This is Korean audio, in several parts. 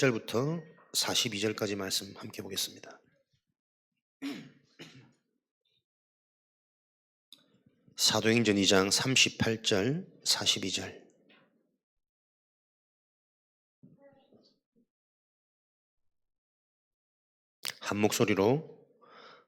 1절부터 42절까지 말씀 함께 보겠습니다. 사도행전 2장 38절, 42절. 한 목소리로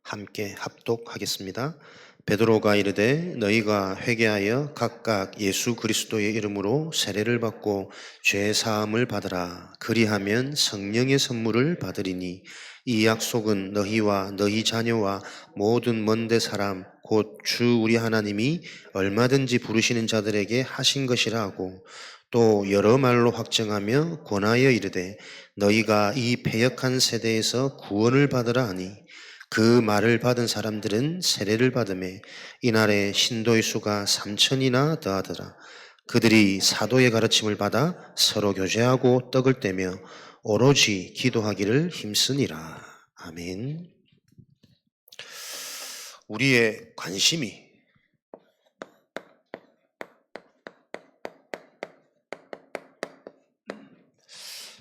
함께 합독하겠습니다. 베드로가 이르되 너희가 회개하여 각각 예수 그리스도의 이름으로 세례를 받고 죄 사함을 받으라. 그리하면 성령의 선물을 받으리니 이 약속은 너희와 너희 자녀와 모든 먼데 사람 곧 주 우리 하나님이 얼마든지 부르시는 자들에게 하신 것이라 하고, 또 여러 말로 확정하며 권하여 이르되 너희가 이 패역한 세대에서 구원을 받으라 하니, 그 말을 받은 사람들은 세례를 받음에 이날에 신도의 수가 3,000이나 더하더라. 그들이 사도의 가르침을 받아 서로 교제하고 떡을 떼며 오로지 기도하기를 힘쓰니라. 아멘. 우리의 관심이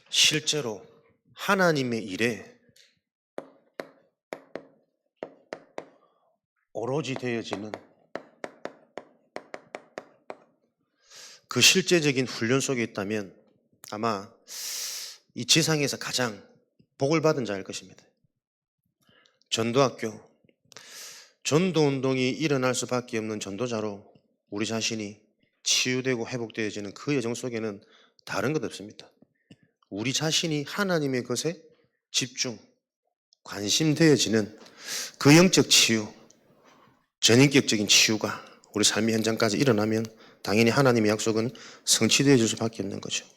실제로 하나님의 일에 오로지 되어지는 그 실제적인 훈련 속에 있다면 아마 이 지상에서 가장 복을 받은 자일 것입니다. 전도학교, 전도운동이 일어날 수밖에 없는 전도자로 우리 자신이 치유되고 회복되어지는 그 여정 속에는 다른 것 없습니다. 우리 자신이 하나님의 것에 집중, 관심되어지는 그 영적 치유, 전인격적인 치유가 우리 삶의 현장까지 일어나면 당연히 하나님의 약속은 성취되어질 수밖에 없는 거죠.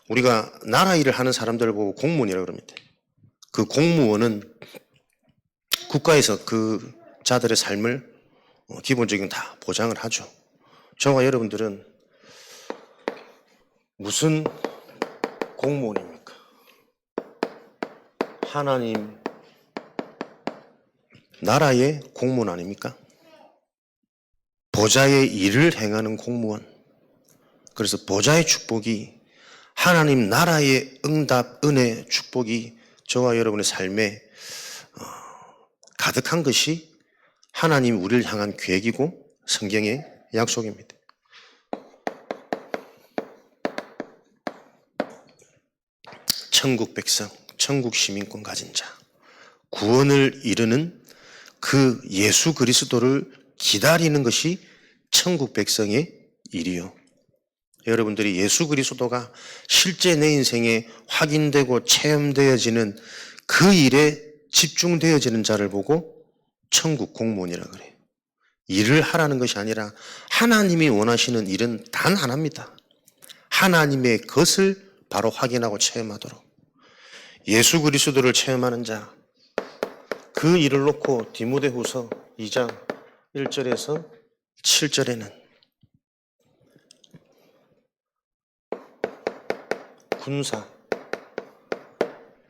우리가 나라 일을 하는 사람들을 보고 공무원이라고 그럽니다. 그 공무원은 국가에서 그 자들의 삶을 기본적인 다 보장을 하죠. 저와 여러분들은 무슨 공무원입니까? 하나님 나라의 공무원 아닙니까? 보좌의 일을 행하는 공무원. 그래서 보좌의 축복이, 하나님 나라의 응답, 은혜, 축복이 저와 여러분의 삶에 가득한 것이 하나님 우리를 향한 계획이고 성경의 약속입니다. 천국 백성, 천국 시민권 가진 자, 구원을 이루는 그 예수 그리스도를 기다리는 것이 천국 백성의 일이요. 여러분들이 예수 그리스도가 실제 내 인생에 확인되고 체험되어지는 그 일에 집중되어지는 자를 보고 천국 공무원이라고 그래요. 일을 하라는 것이 아니라 하나님이 원하시는 일은 단 하나입니다. 하나님의 것을 바로 확인하고 체험하도록. 예수 그리스도를 체험하는 자, 그 일을 놓고 디모데후서 2장 1절에서 7절에는 군사,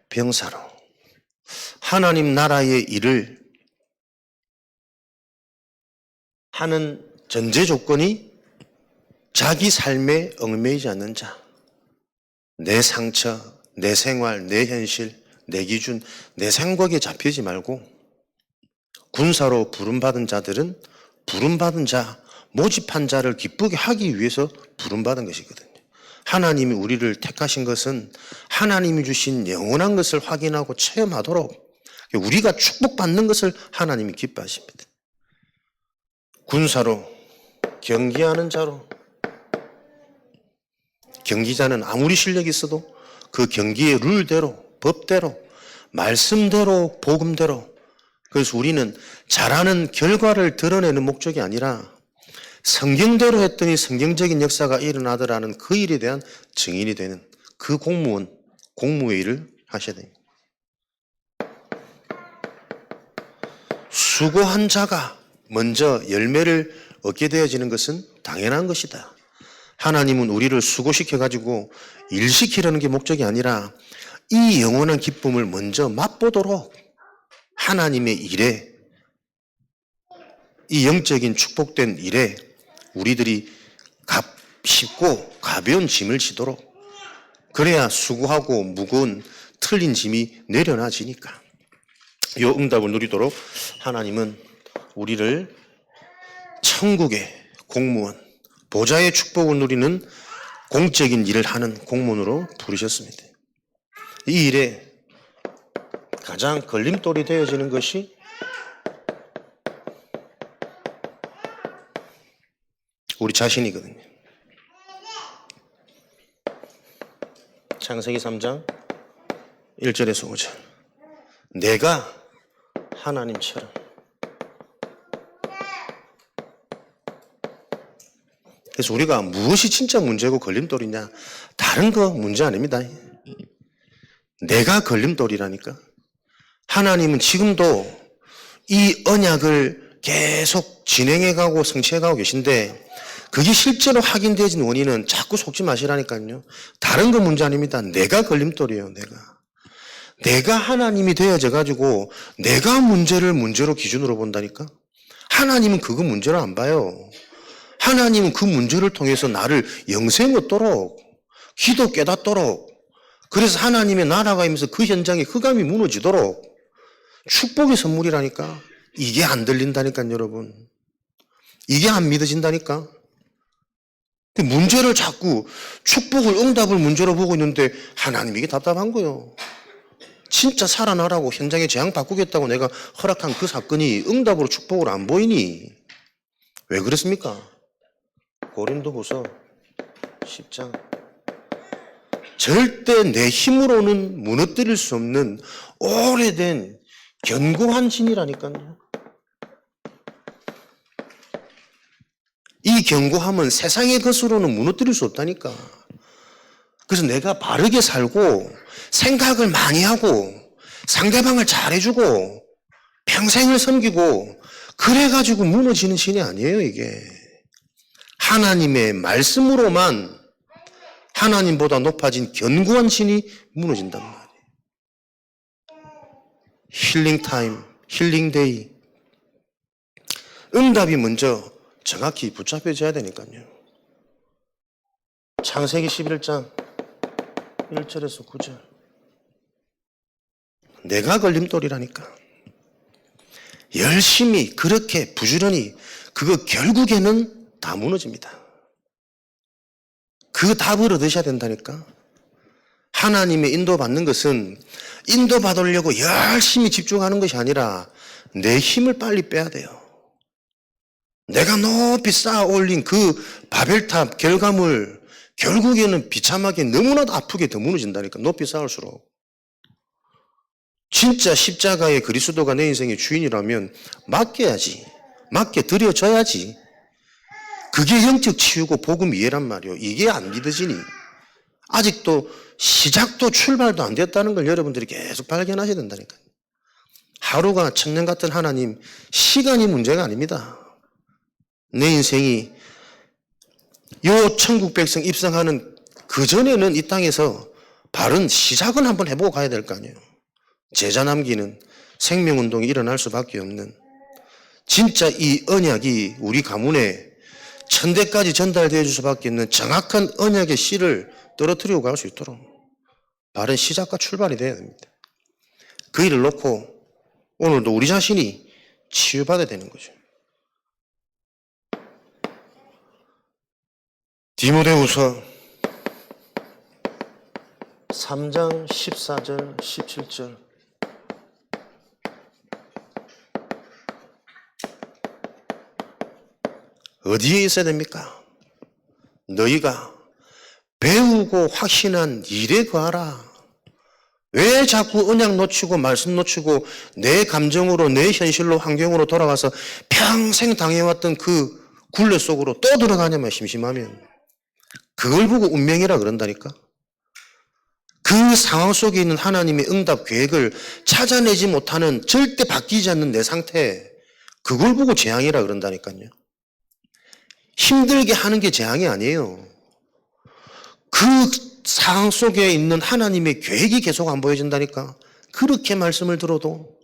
병사로 하나님 나라의 일을 하는 전제 조건이 자기 삶에 얽매이지 않는 자, 내 상처, 내 생활, 내 현실, 내 기준, 내 생각에 잡히지 말고, 군사로 부름받은 자들은 부름받은 자, 모집한 자를 기쁘게 하기 위해서 부름받은 것이거든요. 하나님이 우리를 택하신 것은 하나님이 주신 영원한 것을 확인하고 체험하도록, 우리가 축복받는 것을 하나님이 기뻐하십니다. 군사로, 경기하는 자로, 경기자는 아무리 실력이 있어도 그 경기의 룰대로, 법대로, 말씀대로, 복음대로. 그래서 우리는 잘하는 결과를 드러내는 목적이 아니라 성경대로 했더니 성경적인 역사가 일어나더라는 그 일에 대한 증인이 되는 그 공무원, 공무의 일을 하셔야 됩니다. 수고한 자가 먼저 열매를 얻게 되어지는 것은 당연한 것이다. 하나님은 우리를 수고시켜가지고 일시키려는 게 목적이 아니라 이 영원한 기쁨을 먼저 맛보도록 하나님의 일에, 이 영적인 축복된 일에 우리들이 쉽고 가벼운 짐을 지도록 그래야 수고하고 무거운 틀린 짐이 내려놔지니까. 이 응답을 누리도록 하나님은 우리를 천국의 공무원, 보좌의 축복을 누리는 공적인 일을 하는 공무원으로 부르셨습니다. 이 일에 가장 걸림돌이 되어지는 것이 우리 자신이거든요. 창세기 3장 1절에서 5절. 내가 하나님처럼. 그래서 우리가 무엇이 진짜 문제고 걸림돌이냐? 다른 거 문제 아닙니다. 내가 걸림돌이라니까. 하나님은 지금도 이 언약을 계속 진행해가고 성취해가고 계신데 그게 실제로 확인되어진 원인은 자꾸 속지 마시라니까요. 다른 거 문제 아닙니다. 내가 걸림돌이에요. 내가 하나님이 되어져 가지고 내가 문제로 기준으로 본다니까. 하나님은 그거 문제로 안 봐요. 하나님은 그 문제를 통해서 나를 영생 얻도록, 기도 깨닫도록, 그래서 하나님의 나라가 임해서 그 현장에 흑암이 무너지도록 축복의 선물이라니까. 이게 안 들린다니까, 여러분. 이게 안 믿어진다니까. 문제를 자꾸 축복을, 응답을 문제로 보고 있는데 하나님 이게 답답한 거예요. 진짜 살아나라고 현장에 재앙 바꾸겠다고 내가 허락한 그 사건이 응답으로 축복으로 안 보이니? 왜 그렇습니까? 고린도후서 10장. 절대 내 힘으로는 무너뜨릴 수 없는 오래된 견고한 신이라니까요. 이 견고함은 세상의 것으로는 무너뜨릴 수 없다니까. 그래서 내가 바르게 살고 생각을 많이 하고 상대방을 잘해주고 평생을 섬기고 그래가지고 무너지는 신이 아니에요, 이게. 하나님의 말씀으로만 하나님보다 높아진 견고한 신이 무너진단 말이에요. 힐링 타임, 힐링 데이. 응답이 먼저 정확히 붙잡혀져야 되니까요. 창세기 11장 1절에서 9절. 내가 걸림돌이라니까. 열심히 그렇게 부지런히 그거 결국에는 다 무너집니다. 그 답을 얻으셔야 된다니까. 하나님의 인도받는 것은 인도받으려고 열심히 집중하는 것이 아니라 내 힘을 빨리 빼야 돼요. 내가 높이 쌓아 올린 그 바벨탑 결과물 결국에는 비참하게 너무나도 아프게 더 무너진다니까. 높이 쌓을수록. 진짜 십자가의 그리스도가 내 인생의 주인이라면 맡겨야지. 맡겨 드려져야지. 그게 영적 치유고 복음 이해란 말이에요. 이게 안 믿어지니 아직도 시작도 출발도 안 됐다는 걸 여러분들이 계속 발견하셔야 된다니까요. 하루가 천년 같은 하나님, 시간이 문제가 아닙니다. 내 인생이 요 천국 백성 입성하는 그 전에는 이 땅에서 바른 시작은 한번 해보고 가야 될 거 아니에요. 제자 남기는 생명운동이 일어날 수밖에 없는, 진짜 이 언약이 우리 가문에 천대까지 전달되어 줄 수밖에 없는 정확한 언약의 씨를 떨어뜨리고 갈 수 있도록 바른 시작과 출발이 돼야 됩니다. 그 일을 놓고 오늘도 우리 자신이 치유받아야 되는 거죠. 디모데후서 3장 14절 17절. 어디에 있어야 됩니까? 너희가 배우고 확신한 일에 거하라. 왜 자꾸 언약 놓치고 말씀 놓치고 내 감정으로 내 현실로 환경으로 돌아가서 평생 당해왔던 그 굴레 속으로 또 들어가냐면, 심심하면. 그걸 보고 운명이라 그런다니까. 그 상황 속에 있는 하나님의 응답 계획을 찾아내지 못하는, 절대 바뀌지 않는 내 상태, 그걸 보고 재앙이라 그런다니까요. 힘들게 하는 게 재앙이 아니에요. 그 상황 속에 있는 하나님의 계획이 계속 안 보여진다니까. 그렇게 말씀을 들어도.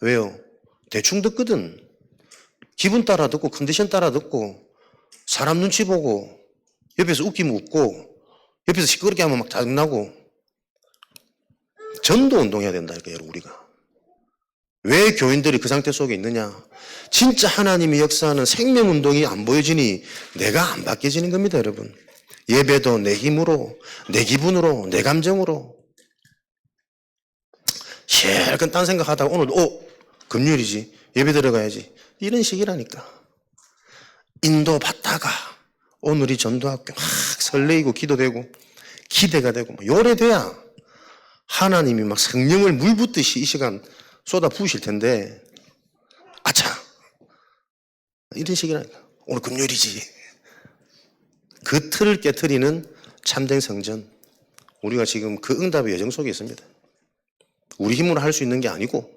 왜요? 대충 듣거든. 기분 따라 듣고 컨디션 따라 듣고 사람 눈치 보고 옆에서 웃기면 웃고 옆에서 시끄럽게 하면 막 짜증나고. 전도 운동해야 된다니까, 여러분, 우리가. 왜 교인들이 그 상태 속에 있느냐? 진짜 하나님의 역사는 생명운동이 안 보여지니 내가 안 바뀌어지는 겁니다, 여러분. 예배도 내 힘으로, 내 기분으로, 내 감정으로. 실컷 딴 생각하다가 오늘 금요일이지, 예배 들어가야지. 이런 식이라니까. 인도받다가 오늘이 전도학교 막 설레이고 기도되고 기대가 되고 요래돼야 하나님이 막 성령을 물 붓듯이 이 시간 쏟아 부으실 텐데, 아차, 이런 식이라니까. 오늘 금요일이지. 그 틀을 깨트리는 참된 성전, 우리가 지금 그 응답의 여정 속에 있습니다. 우리 힘으로 할 수 있는 게 아니고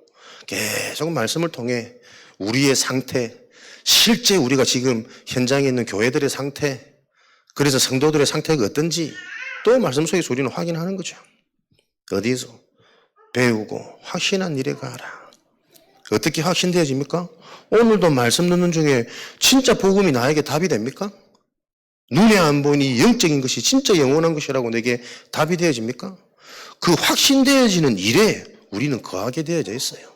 계속 말씀을 통해 우리의 상태, 실제 우리가 지금 현장에 있는 교회들의 상태, 그래서 성도들의 상태가 어떤지 또 말씀 속에서 우리는 확인하는 거죠. 어디서? 배우고 확신한 일에 가라. 어떻게 확신되어집니까? 오늘도 말씀 듣는 중에 진짜 복음이 나에게 답이 됩니까? 눈에 안 보이니 영적인 것이 진짜 영원한 것이라고 내게 답이 되어집니까? 그 확신되어지는 일에 우리는 거하게 되어져 있어요.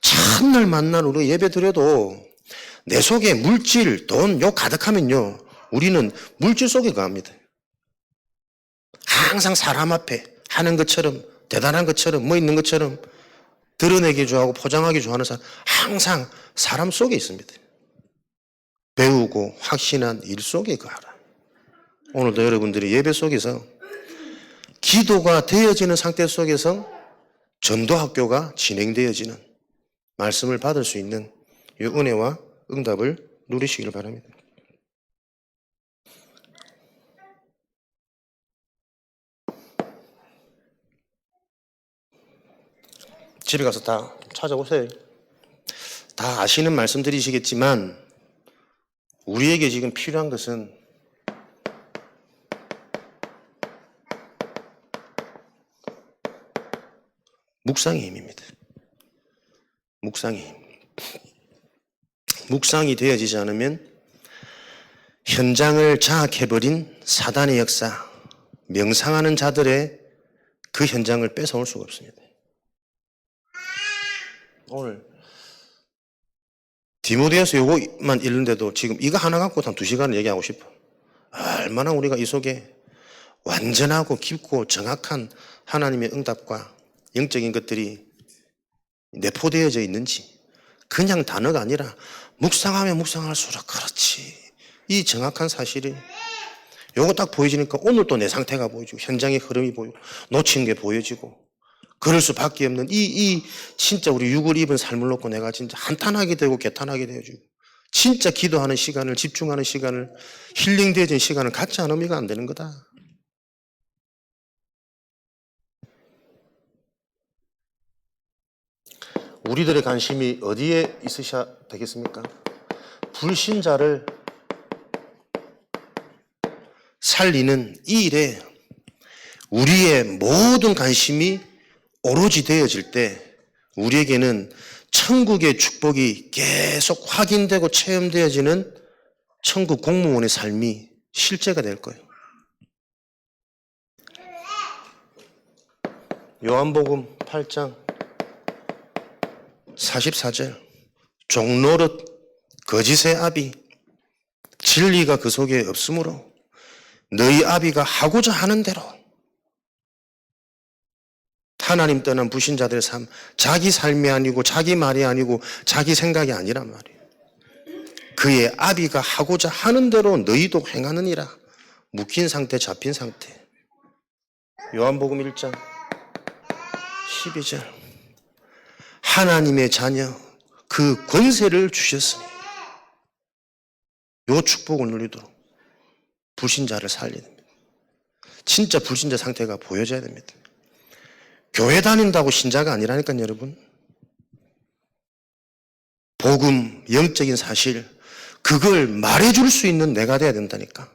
첫날 만난 우리 예배 드려도 내 속에 물질, 돈, 욕 가득하면요, 우리는 물질 속에 거합니다. 항상 사람 앞에 하는 것처럼, 대단한 것처럼, 뭐 있는 것처럼 드러내기 좋아하고 포장하기 좋아하는 사람, 항상 사람 속에 있습니다. 배우고 확신한 일 속에 거하라. 오늘도 여러분들이 예배 속에서 기도가 되어지는 상태 속에서 전도학교가 진행되어지는 말씀을 받을 수 있는 이 은혜와 응답을 누리시길 바랍니다. 집에 가서 다 찾아보세요. 다 아시는 말씀들이시겠지만 우리에게 지금 필요한 것은 묵상의 힘입니다. 묵상의 힘. 묵상이 되어지지 않으면 현장을 장악해버린 사단의 역사, 명상하는 자들의 그 현장을 뺏어올 수가 없습니다. 오늘 디모데후서 요거만 읽는데도 지금 이거 하나 갖고 한 2시간을 얘기하고 싶어. 얼마나 우리가 이 속에 완전하고 깊고 정확한 하나님의 응답과 영적인 것들이 내포되어져 있는지. 그냥 단어가 아니라 묵상하면 묵상할수록 그렇지, 이 정확한 사실이 요거 딱 보여지니까 오늘 또 내 상태가 보여지고 현장의 흐름이 보이고 놓친 게 보여지고 그럴 수밖에 없는 이 진짜 우리 육을 입은 삶을 놓고 내가 진짜 한탄하게 되고 개탄하게 되어지고 진짜 기도하는 시간을, 집중하는 시간을, 힐링되어진 시간을 갖지 않으면 이거 안 되는 거다. 우리들의 관심이 어디에 있으셔야 되겠습니까? 불신자를 살리는 이 일에 우리의 모든 관심이 오로지 되어질 때 우리에게는 천국의 축복이 계속 확인되고 체험되어지는 천국 공무원의 삶이 실제가 될 거예요. 요한복음 8장 44절, 종노릇 거짓의 아비 진리가 그 속에 없으므로 너희 아비가 하고자 하는 대로. 하나님 떠난 불신자들의 삶, 자기 삶이 아니고 자기 말이 아니고 자기 생각이 아니란 말이에요. 그의 아비가 하고자 하는 대로 너희도 행하느니라. 묶인 상태, 잡힌 상태. 요한복음 1장 12절, 하나님의 자녀 그 권세를 주셨으니 요 축복을 누리도록 불신자를 살려야 됩니다. 진짜 불신자 상태가 보여져야 됩니다. 교회 다닌다고 신자가 아니라니까요, 여러분. 복음, 영적인 사실, 그걸 말해줄 수 있는 내가 돼야 된다니까.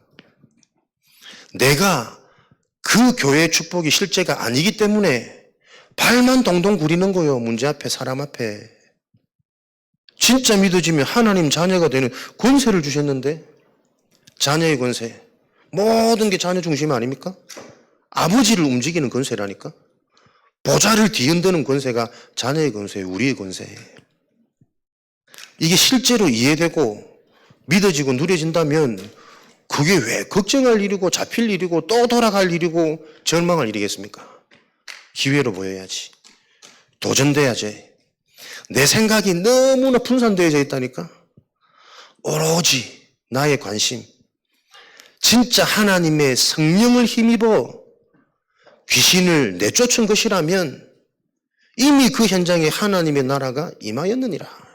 내가 그 교회의 축복이 실제가 아니기 때문에 발만 동동 구리는 거예요. 문제 앞에, 사람 앞에. 진짜 믿어지면 하나님 자녀가 되는 권세를 주셨는데, 자녀의 권세, 모든 게 자녀 중심 아닙니까? 아버지를 움직이는 권세라니까. 보좌를 뒤흔드는 권세가 자녀의 권세예요. 우리의 권세예요. 이게 실제로 이해되고 믿어지고 누려진다면 그게 왜 걱정할 일이고 잡힐 일이고 또 돌아갈 일이고 절망할 일이겠습니까? 기회로 보여야지. 도전돼야지. 내 생각이 너무나 분산되어져 있다니까. 오로지 나의 관심, 진짜 하나님의 성령을 힘입어 귀신을 내쫓은 것이라면 이미 그 현장에 하나님의 나라가 임하였느니라.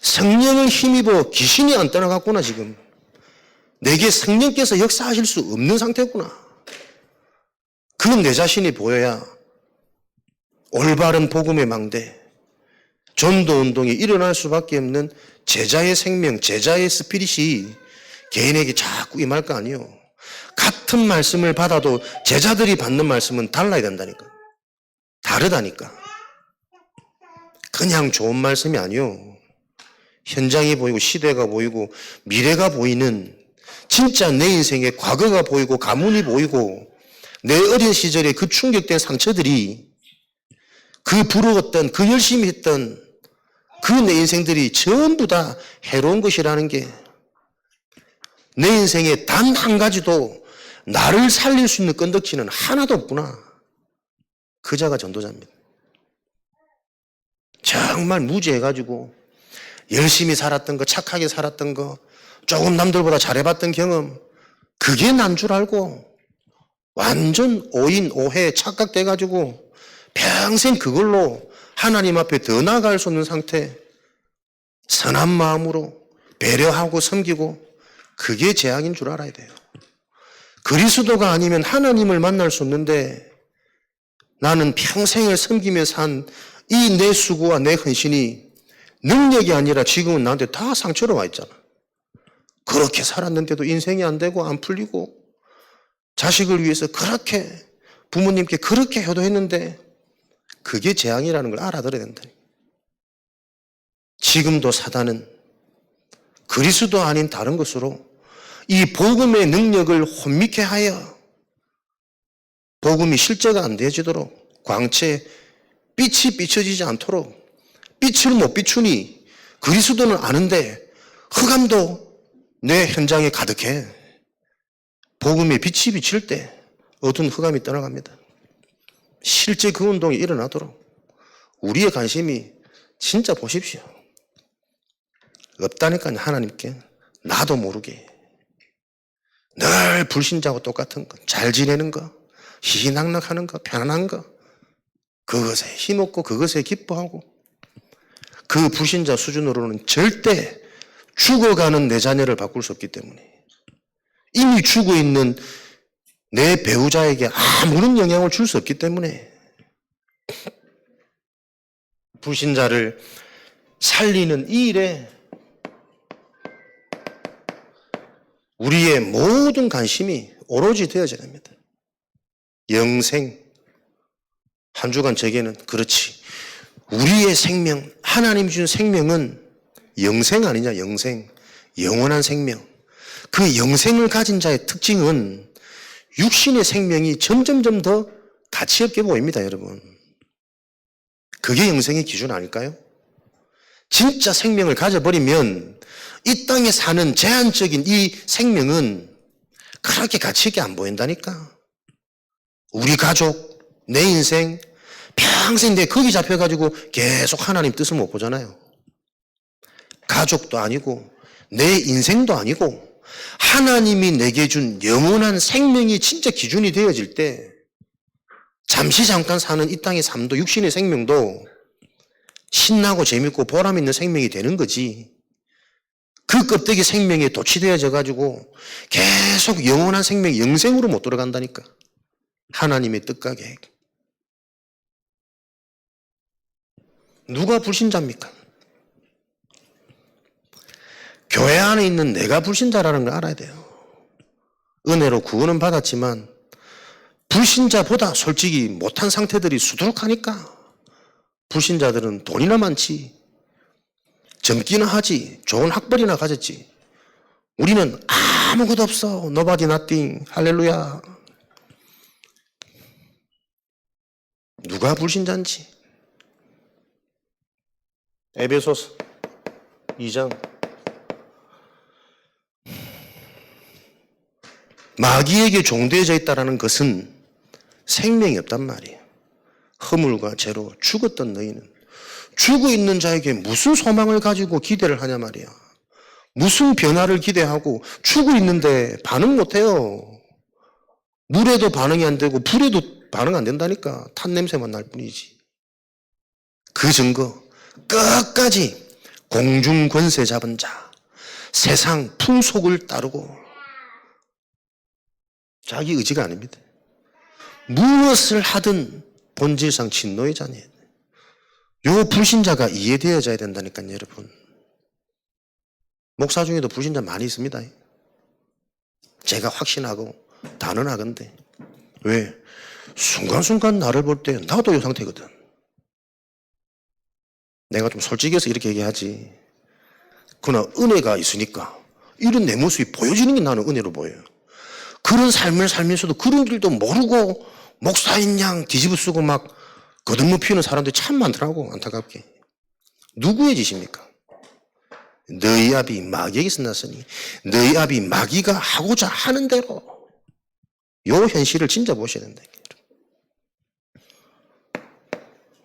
성령을 힘입어 귀신이 안 떠나갔구나. 지금 내게 성령께서 역사하실 수 없는 상태구나. 그건 내 자신이 보여야 올바른 복음의 망대, 전도운동이 일어날 수밖에 없는 제자의 생명, 제자의 스피릿이 개인에게 자꾸 임할 거 아니에요. 같은 말씀을 받아도 제자들이 받는 말씀은 달라야 된다니까. 다르다니까. 그냥 좋은 말씀이 아니요. 현장이 보이고 시대가 보이고 미래가 보이는, 진짜 내 인생의 과거가 보이고 가문이 보이고 내 어린 시절의 그 충격된 상처들이, 그 부러웠던, 그 열심히 했던 그 내 인생들이 전부 다 해로운 것이라는 게, 내 인생에 단 한 가지도 나를 살릴 수 있는 건덕지는 하나도 없구나. 그 자가 전도자입니다. 정말 무지해가지고 열심히 살았던 거, 착하게 살았던 거, 조금 남들보다 잘해봤던 경험, 그게 난 줄 알고 완전 오인, 오해, 착각돼가지고 평생 그걸로 하나님 앞에 더 나아갈 수 없는 상태, 선한 마음으로 배려하고 섬기고, 그게 재앙인 줄 알아야 돼요. 그리스도가 아니면 하나님을 만날 수 없는데, 나는 평생을 섬기며 산 이 내 수고와 내 헌신이 능력이 아니라 지금은 나한테 다 상처로 와 있잖아. 그렇게 살았는데도 인생이 안 되고 안 풀리고, 자식을 위해서 그렇게, 부모님께 그렇게 효도했는데 그게 재앙이라는 걸 알아들어야 된다. 지금도 사단은 그리스도 아닌 다른 것으로 이 복음의 능력을 혼미케 하여 복음이 실제가 안 되어지도록, 광채, 빛이 비춰지지 않도록, 빛을 못 비추니 그리스도는 아는데 흑암도 내 현장에 가득해. 복음의 빛이 비칠 때 어두운 흑암이 떠나갑니다. 실제 그 운동이 일어나도록 우리의 관심이, 진짜 보십시오. 없다니까요. 하나님께 나도 모르게 늘 불신자하고 똑같은 거, 잘 지내는 거, 희희낙낙하는 거, 편안한 거, 그것에 힘없고 그것에 기뻐하고, 그 불신자 수준으로는 절대 죽어가는 내 자녀를 바꿀 수 없기 때문에, 이미 죽어있는 내 배우자에게 아무런 영향을 줄 수 없기 때문에, 불신자를 살리는 이 일에 우리의 모든 관심이 오로지 되어져야 합니다. 영생. 한 주간 제게는 그렇지. 우리의 생명, 하나님 주신 생명은 영생 아니냐, 영생. 영원한 생명. 그 영생을 가진 자의 특징은 육신의 생명이 점점점 더 가치 없게 보입니다, 여러분. 그게 영생의 기준 아닐까요? 진짜 생명을 가져버리면 이 땅에 사는 제한적인 이 생명은 그렇게 가치 있게 안 보인다니까. 우리 가족, 내 인생, 평생 내 거기 잡혀가지고 계속 하나님 뜻을 못 보잖아요. 가족도 아니고 내 인생도 아니고 하나님이 내게 준 영원한 생명이 진짜 기준이 되어질 때, 잠시 잠깐 사는 이 땅의 삶도, 육신의 생명도 신나고 재밌고 보람 있는 생명이 되는 거지. 그 껍데기 생명에 도취되어져 가지고 계속 영원한 생명, 영생으로 못 들어간다니까. 하나님의 뜻과 계획. 누가 불신자입니까? 교회 안에 있는 내가 불신자라는 걸 알아야 돼요. 은혜로 구원은 받았지만 불신자보다 솔직히 못한 상태들이 수두룩하니까. 불신자들은 돈이나 많지, 젊기나 하지, 좋은 학벌이나 가졌지, 우리는 아무것도 없어. Nobody nothing. 할렐루야. 누가 불신자인지. 에베소서 2장. 마귀에게 종되어져 있다는 것은 생명이 없단 말이에요. 허물과 죄로 죽었던 너희는 죽어 있는 자에게 무슨 소망을 가지고 기대를 하냐 말이야. 무슨 변화를 기대하고 죽어 있는데 반응 못해요. 물에도 반응이 안 되고 불에도 반응 안 된다니까. 탄 냄새만 날 뿐이지. 그 증거 끝까지 공중 권세 잡은 자, 세상 풍속을 따르고 자기 의지가 아닙니다. 무엇을 하든 본질상 진노의 자녀예요. 요 불신자가 이해되어져야 된다니까요, 여러분. 목사 중에도 불신자 많이 있습니다. 제가 확신하고 단언하건대. 왜? 순간순간 나를 볼 때 나도 이 상태거든. 내가 좀 솔직해서 이렇게 얘기하지. 그러나 은혜가 있으니까 이런 내 모습이 보여지는 게 나는 은혜로 보여요. 그런 삶을 살면서도 그런 길도 모르고 목사인 양 뒤집어 쓰고 막 거듭모 피우는 사람들이 참 많더라고, 안타깝게. 누구의 짓입니까? 너희 아비 마귀에게서 났으니 너희 아비 마귀가 하고자 하는 대로. 요 현실을 진짜 보셔야 된다.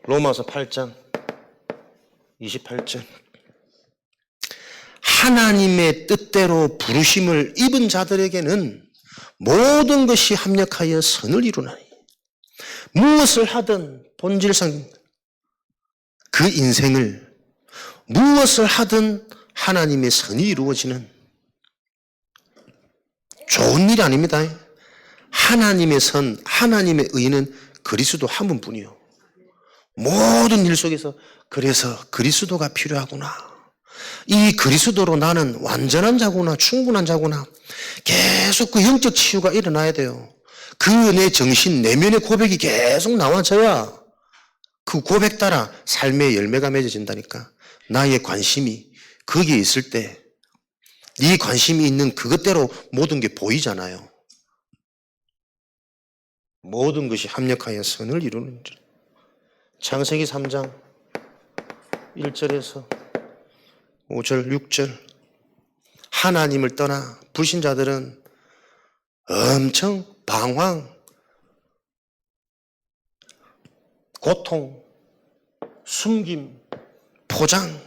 로마서 8장 28절. 하나님의 뜻대로 부르심을 입은 자들에게는 모든 것이 합력하여 선을 이루나니. 무엇을 하든 본질상 그 인생을 무엇을 하든 하나님의 선이 이루어지는 좋은 일이 아닙니다. 하나님의 선, 하나님의 의는 그리스도 한 분뿐이요. 모든 일 속에서 그래서 그리스도가 필요하구나. 이 그리스도로 나는 완전한 자구나, 충분한 자구나. 계속 그 영적 치유가 일어나야 돼요. 그 내 정신, 내면의 고백이 계속 나와져야 그 고백 따라 삶의 열매가 맺어진다니까. 나의 관심이 거기에 있을 때 네 관심이 있는 그것대로 모든 게 보이잖아요. 모든 것이 합력하여 선을 이루는 줄. 창세기 3장 1절에서 5절, 6절. 하나님을 떠나 불신자들은 엄청 방황, 고통, 숨김, 포장,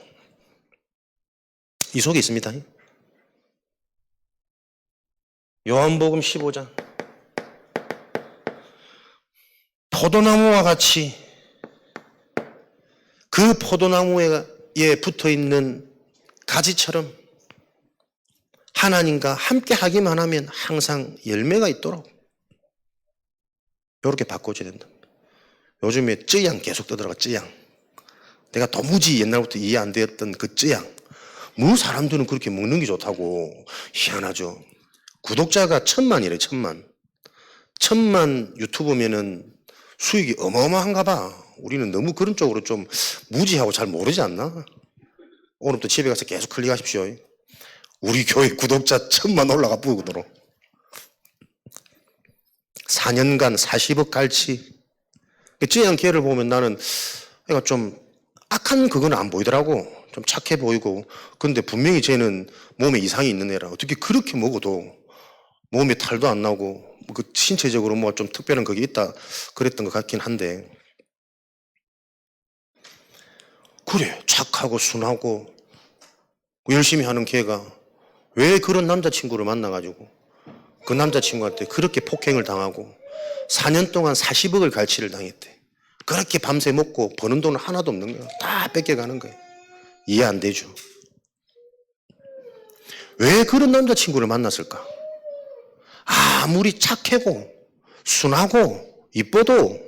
이 속에 있습니다. 요한복음 15장. 포도나무와 같이 그 포도나무에 붙어 있는 가지처럼 하나님과 함께 하기만 하면 항상 열매가 있도록 이렇게 바꿔줘야 된다. 요즘에 쯔양 계속 떠들어가. 쯔양. 내가 도무지 옛날부터 이해 안 되었던 그 쯔양. 뭐 사람들은 그렇게 먹는 게 좋다고. 희한하죠. 구독자가 1000만이래. 1000만 유튜브면은 수익이 어마어마한가 봐. 우리는 너무 그런 쪽으로 좀 무지하고 잘 모르지 않나? 오늘부터 집에 가서 계속 클릭하십시오. 우리 교회 구독자 1000만 올라가 보이도록. 4년간 40억 갈치. 쯔양 걔를 보면 나는 애가 좀 악한 그건 안 보이더라고. 좀 착해 보이고. 근데 분명히 쟤는 몸에 이상이 있는 애라. 어떻게 그렇게 먹어도 몸에 탈도 안 나고 그 신체적으로 뭐 좀 특별한 그게 있다 그랬던 것 같긴 한데. 그래, 착하고 순하고 열심히 하는 걔가 왜 그런 남자친구를 만나가지고 그 남자친구한테 그렇게 폭행을 당하고 4년 동안 40억을 갈취를 당했대. 그렇게 밤새 먹고 버는 돈은 하나도 없는 거야. 다 뺏겨가는 거야. 이해 안 되죠. 왜 그런 남자친구를 만났을까? 아무리 착하고 순하고 이뻐도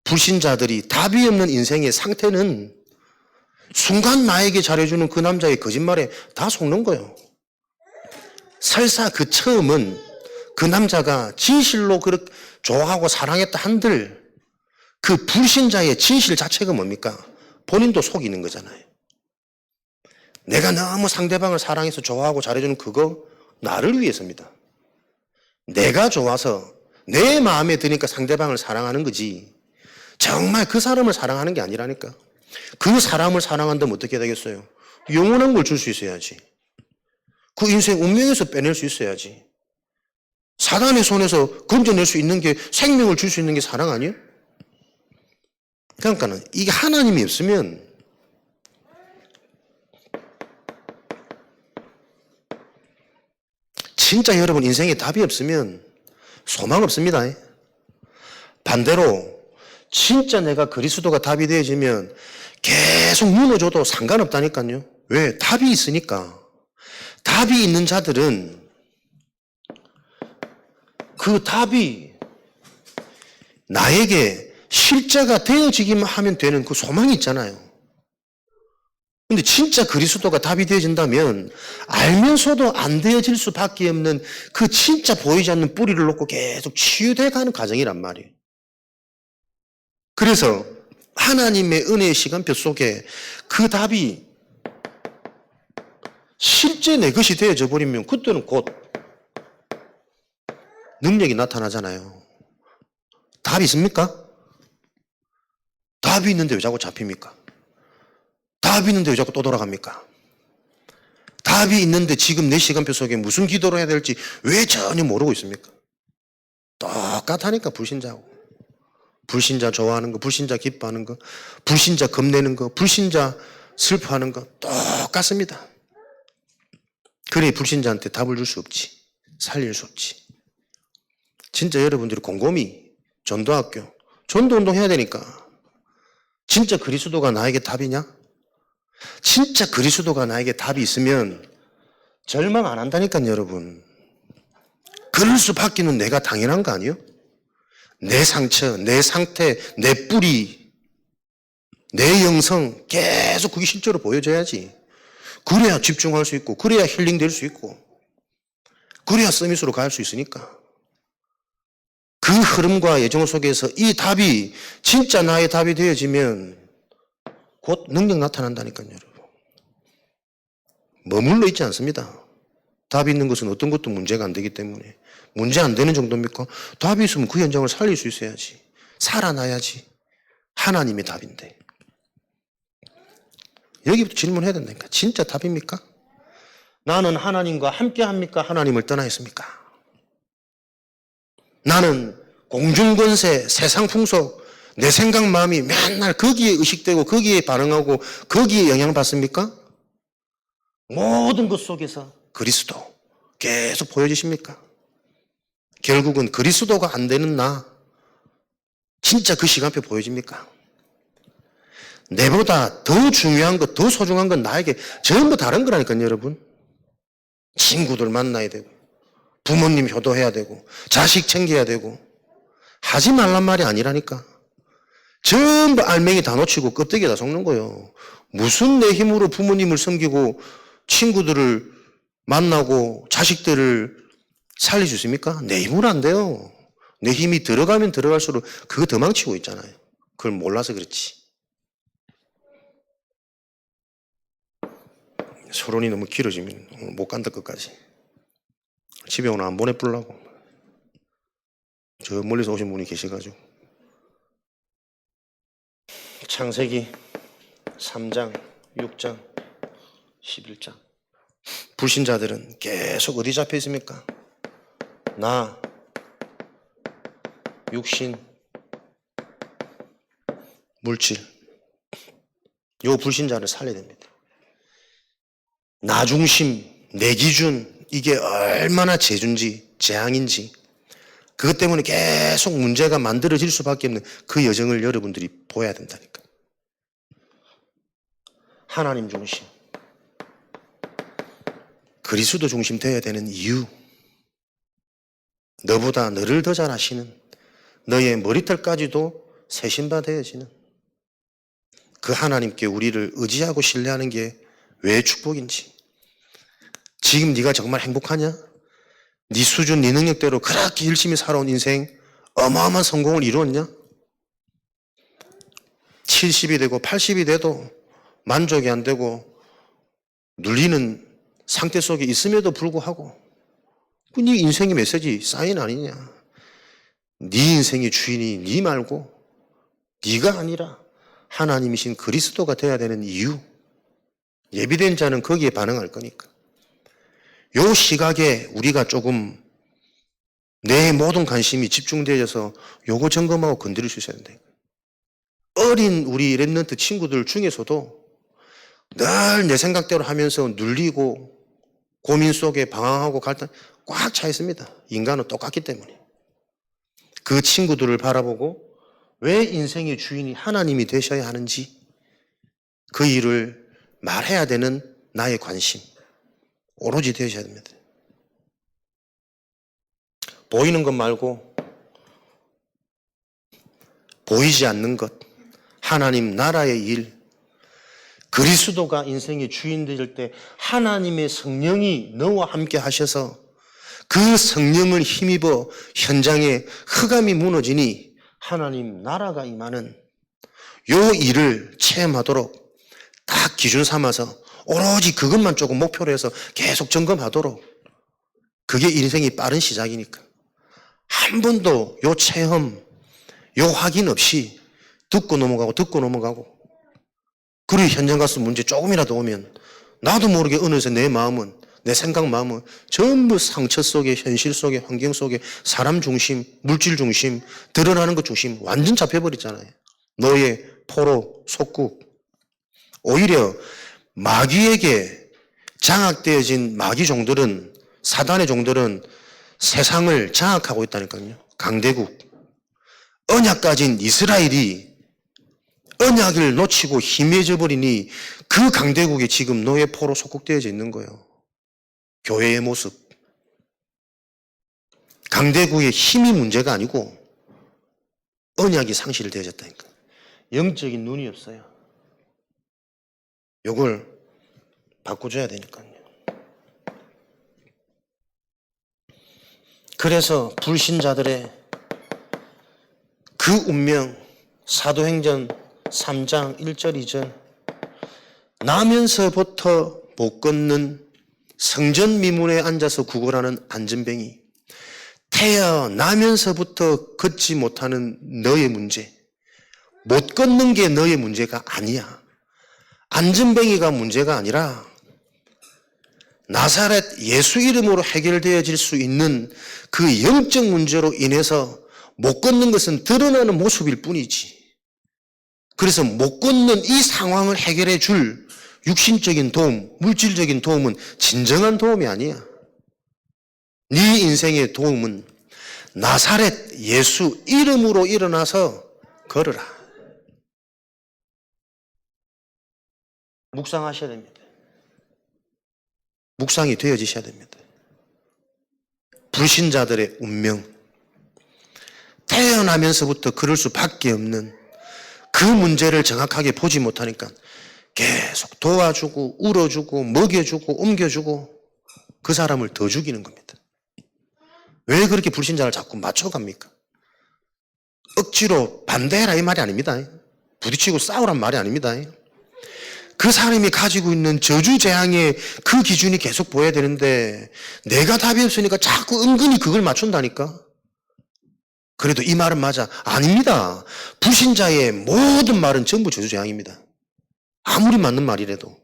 불신자들이 답이 없는 인생의 상태는 순간 나에게 잘해주는 그 남자의 거짓말에 다 속는 거예요. 설사 그 처음은 그 남자가 진실로 그렇게 좋아하고 사랑했다 한들 그 불신자의 진실 자체가 뭡니까? 본인도 속이는 거잖아요. 내가 너무 상대방을 사랑해서 좋아하고 잘해주는 그거 나를 위해서입니다. 내가 좋아서 내 마음에 드니까 상대방을 사랑하는 거지 정말 그 사람을 사랑하는 게 아니라니까. 그 사람을 사랑한다면 어떻게 되겠어요? 영원한 걸 줄 수 있어야지. 그 인생 운명에서 빼낼 수 있어야지. 사단의 손에서 건져낼 수 있는 게 생명을 줄 수 있는 게 사랑 아니에요? 그러니까는 이게 하나님이 없으면 진짜 여러분 인생에 답이 없으면 소망 없습니다. 반대로 진짜 내가 그리스도가 답이 되어지면 계속 무너져도 상관없다니까요. 왜? 답이 있으니까. 답이 있는 자들은 그 답이 나에게 실제가 되어지기만 하면 되는 그 소망이 있잖아요. 근데 진짜 그리스도가 답이 되어진다면 알면서도 안 되어질 수밖에 없는 그 진짜 보이지 않는 뿌리를 놓고 계속 치유돼 가는 과정이란 말이에요. 그래서 하나님의 은혜의 시간표 속에 그 답이 실제 내 것이 되어져 버리면 그때는 곧 능력이 나타나잖아요. 답이 있습니까? 답이 있는데 왜 자꾸 잡힙니까? 답이 있는데 왜 자꾸 또 돌아갑니까? 답이 있는데 지금 내 시간표 속에 무슨 기도를 해야 될지 왜 전혀 모르고 있습니까? 똑같다니까. 불신자하고. 불신자 좋아하는 거, 불신자 기뻐하는 거, 불신자 겁내는 거, 불신자 슬퍼하는 거 똑같습니다. 그래 불신자한테 답을 줄 수 없지. 살릴 수 없지. 진짜 여러분들이 곰곰이 전도학교, 전도운동 해야 되니까 진짜 그리스도가 나에게 답이냐? 진짜 그리스도가 나에게 답이 있으면 절망 안 한다니까요, 여러분. 그럴 수밖에는 내가 당연한 거 아니에요? 내 상처, 내 상태, 내 뿌리, 내 영성 계속 그게 실제로 보여줘야지. 그래야 집중할 수 있고, 그래야 힐링될 수 있고, 그래야 서밋으로 갈 수 있으니까. 그 흐름과 예정 속에서 이 답이 진짜 나의 답이 되어지면 곧 능력 나타난다니까요, 여러분. 머물러 있지 않습니다. 답이 있는 것은 어떤 것도 문제가 안 되기 때문에. 문제 안 되는 정도입니까? 답이 있으면 그 현장을 살릴 수 있어야지. 살아나야지. 하나님의 답인데. 여기부터 질문해야 된다니까. 진짜 답입니까? 나는 하나님과 함께 합니까? 하나님을 떠나 있습니까? 나는 공중권세, 세상 풍속, 내 생각 마음이 맨날 거기에 의식되고 거기에 반응하고 거기에 영향받습니까? 모든 것 속에서 그리스도 계속 보여주십니까? 결국은 그리스도가 안 되는 나 진짜 그 시간표 보여집니까? 내보다 더 중요한 것, 더 소중한 건 나에게 전부 다른 거라니까요, 여러분. 친구들 만나야 되고 부모님 효도해야 되고 자식 챙겨야 되고 하지 말란 말이 아니라니까. 전부 알맹이 다 놓치고 껍데기 다 속는 거예요. 무슨 내 힘으로 부모님을 섬기고 친구들을 만나고 자식들을 살릴 수 있습니까? 내 힘으로 안 돼요. 내 힘이 들어가면 들어갈수록 그거 더 망치고 있잖아요. 그걸 몰라서 그렇지. 서론이 너무 길어지면 오늘 못 간다 끝까지. 집에 오늘 안 보내보려고. 저 멀리서 오신 분이 계셔가지고. 창세기 3장, 6장, 11장. 불신자들은 계속 어디 잡혀 있습니까? 나, 육신, 물질. 요 불신자를 살려야 됩니다. 나 중심, 내 기준, 이게 얼마나 재준지, 재앙인지. 그것 때문에 계속 문제가 만들어질 수밖에 없는 그 여정을 여러분들이 보여야 된다니까. 하나님 중심. 그리스도 중심 되어야 되는 이유. 너보다 너를 더 잘 아시는, 너의 머리털까지도 세신바 되어지는 그 하나님께 우리를 의지하고 신뢰하는 게 왜 축복인지. 지금 네가 정말 행복하냐? 네 수준, 네 능력대로 그렇게 열심히 살아온 인생 어마어마한 성공을 이루었냐? 70이 되고 80이 돼도 만족이 안 되고 눌리는 상태 속에 있음에도 불구하고 네 인생의 메시지 사인 아니냐. 네 인생의 주인이 네 말고 네가 아니라 하나님이신 그리스도가 되어야 되는 이유. 예비된 자는 거기에 반응할 거니까. 요 시각에 우리가 조금 내 모든 관심이 집중되어서 요거 점검하고 건드릴 수 있어야 된다. 어린 우리 랩런트 친구들 중에서도 늘 내 생각대로 하면서 눌리고 고민 속에 방황하고 갈등 꽉 차 있습니다. 인간은 똑같기 때문에. 그 친구들을 바라보고 왜 인생의 주인이 하나님이 되셔야 하는지 그 일을 말해야 되는 나의 관심 오로지 되셔야 됩니다. 보이는 것 말고 보이지 않는 것, 하나님 나라의 일, 그리스도가 인생의 주인 되실 때 하나님의 성령이 너와 함께 하셔서 그 성령을 힘입어 현장에 흑암이 무너지니 하나님 나라가 임하는 요 일을 체험하도록 딱 기준 삼아서 오로지 그것만 조금 목표로 해서 계속 점검하도록 그게 인생이 빠른 시작이니까 한 번도 요 체험, 요 확인 없이 듣고 넘어가고 그리고 현장 가서 문제 조금이라도 오면 나도 모르게 어느새 내 마음은 내 생각 마음은 전부 상처 속에 현실 속에 환경 속에 사람 중심, 물질 중심, 드러나는 것 중심 완전 잡혀버렸잖아요. 너의 포로, 속국. 오히려 마귀에게 장악되어진 마귀 종들은 사단의 종들은 세상을 장악하고 있다니까요. 강대국. 언약 가진 이스라엘이 언약을 놓치고 희미해져 버리니 그 강대국에 지금 너의 포로 속국되어져 있는 거예요. 교회의 모습. 강대국의 힘이 문제가 아니고 언약이 상실되어졌다니까. 영적인 눈이 없어요. 이걸 바꿔줘야 되니까요. 그래서 불신자들의 그 운명, 사도행전 3장 1절 2절 나면서부터 못 걷는 성전 미문에 앉아서 구걸하는 안전뱅이, 태어나면서부터 걷지 못하는 너의 문제, 못 걷는 게 너의 문제가 아니야. 안전뱅이가 문제가 아니라 나사렛 예수 이름으로 해결되어질 수 있는 그 영적 문제로 인해서 못 걷는 것은 드러나는 모습일 뿐이지. 그래서 못 걷는 이 상황을 해결해 줄 육신적인 도움, 물질적인 도움은 진정한 도움이 아니야. 네 인생의 도움은 나사렛 예수 이름으로 일어나서 걸으라. 묵상하셔야 됩니다. 묵상이 되어지셔야 됩니다. 불신자들의 운명, 태어나면서부터 그럴 수밖에 없는 그 문제를 정확하게 보지 못하니까 계속 도와주고 울어주고 먹여주고 옮겨주고 그 사람을 더 죽이는 겁니다. 왜 그렇게 불신자를 자꾸 맞춰갑니까? 억지로 반대해라 이 말이 아닙니다. 부딪히고 싸우란 말이 아닙니다. 그 사람이 가지고 있는 저주재앙의 그 기준이 계속 보여야 되는데 내가 답이 없으니까 자꾸 은근히 그걸 맞춘다니까. 그래도 이 말은 맞아. 아닙니다. 불신자의 모든 말은 전부 저주재앙입니다. 아무리 맞는 말이라도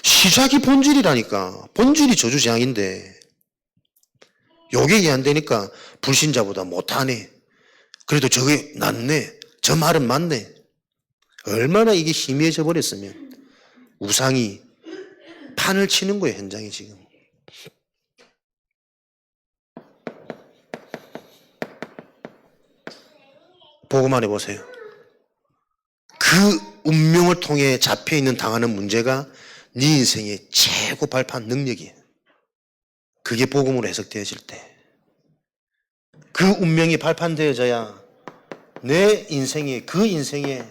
시작이 본질이라니까. 본질이 저주재앙인데 요게 안 되니까 불신자보다 못하네. 그래도 저게 낫네. 저 말은 맞네. 얼마나 이게 희미해져 버렸으면 우상이 판을 치는 거예요. 현장이 지금. 보고만 해보세요. 그 운명을 통해 잡혀있는 당하는 문제가 네 인생의 최고 발판 능력이에요. 그게 복음으로 해석되어질 때 그 운명이 발판되어져야 내 인생에 그 인생에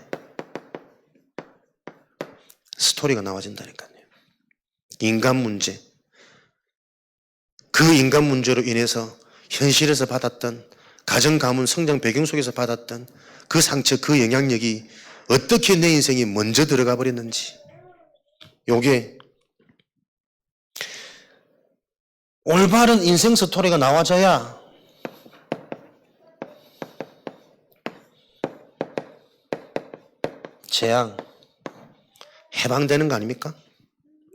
스토리가 나와진다니까요. 인간 문제. 그 인간 문제로 인해서 현실에서 받았던 가정, 가문, 성장 배경 속에서 받았던 그 상처, 그 영향력이 어떻게 내 인생에 먼저 들어가 버렸는지 요게 올바른 인생 스토리가 나와줘야 재앙 해방되는 거 아닙니까?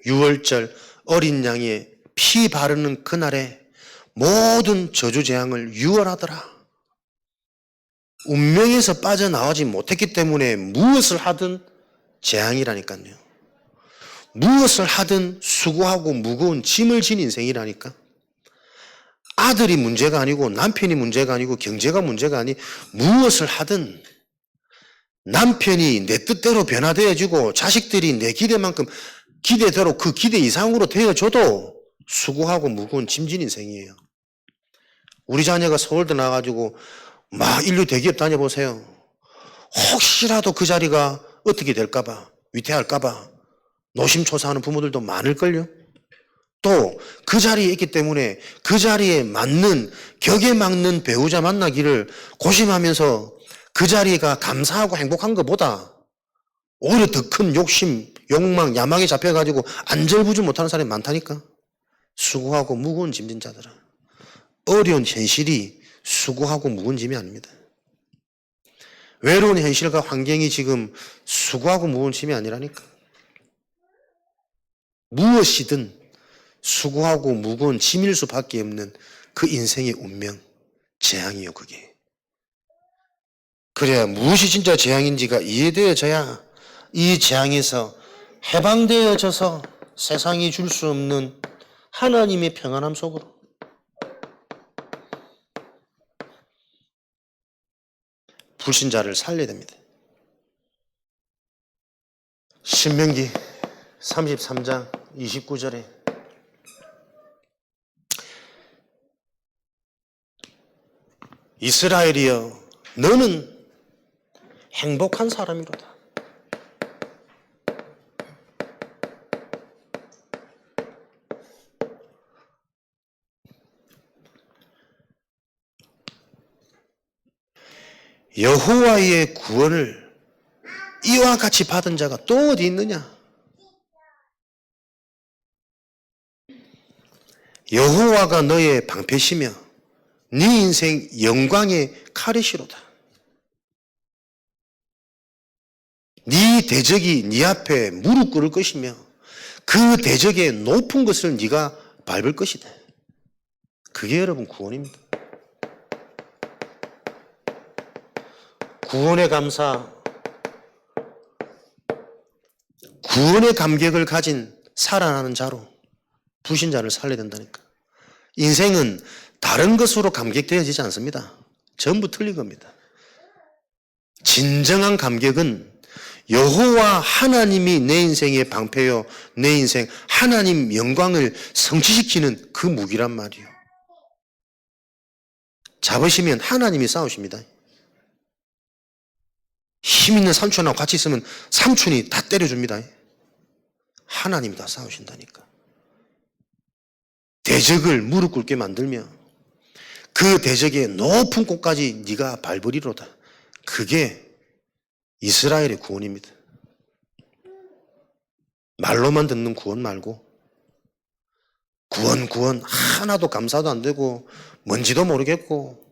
6월절 어린 양의 피 바르는 그날에 모든 저주 재앙을 유월하더라. 운명에서 빠져나오지 못했기 때문에 무엇을 하든 재앙이라니까요. 무엇을 하든 수고하고 무거운 짐을 진 인생이라니까. 아들이 문제가 아니고 남편이 문제가 아니고 경제가 문제가 아니 무엇을 하든 남편이 내 뜻대로 변화되어지고 자식들이 내 기대만큼 기대대로 그 기대 이상으로 되어줘도 수고하고 무거운 짐진 인생이에요. 우리 자녀가 서울대 나가지고 막 인류 대기업 다녀보세요. 혹시라도 그 자리가 어떻게 될까봐 위태할까봐 노심초사하는 부모들도 많을걸요. 또 그 자리에 있기 때문에 그 자리에 맞는 격에 맞는 배우자 만나기를 고심하면서 그 자리가 감사하고 행복한 것보다 오히려 더 큰 욕심, 욕망, 야망에 잡혀가지고 안절부절 못하는 사람이 많다니까. 수고하고 무거운 짐진 자들아. 어려운 현실이 수고하고 무거운 짐이 아닙니다. 외로운 현실과 환경이 지금 수고하고 무거운 짐이 아니라니까. 무엇이든 수고하고 무거운 짐일 수밖에 없는 그 인생의 운명, 재앙이요 그게. 그래야 무엇이 진짜 재앙인지가 이해되어져야 이 재앙에서 해방되어져서 세상이 줄 수 없는 하나님의 평안함 속으로 불신자를 살려야 됩니다. 신명기 33장 29절에 이스라엘이여 너는 행복한 사람이로다. 여호와의 구원을 이와 같이 받은 자가 또 어디 있느냐? 여호와가 너의 방패시며 네 인생 영광의 칼이시로다. 네 대적이 네 앞에 무릎 꿇을 것이며 그 대적의 높은 것을 네가 밟을 것이다. 그게 여러분 구원입니다. 구원의 감사, 구원의 감격을 가진 살아나는 자로 불신자를 살려야 된다니까. 인생은 다른 것으로 감격되어지지 않습니다. 전부 틀린 겁니다. 진정한 감격은 여호와 하나님이 내 인생의 방패요, 내 인생 하나님 영광을 성취시키는 그 무기란 말이에요. 잡으시면 하나님이 싸우십니다. 힘 있는 삼촌하고 같이 있으면 삼촌이 다 때려줍니다. 하나님이 다 싸우신다니까. 대적을 무릎 꿇게 만들며 그 대적의 높은 곳까지 네가 밟으리로다. 그게 이스라엘의 구원입니다. 말로만 듣는 구원 말고 구원 하나도 감사도 안 되고 뭔지도 모르겠고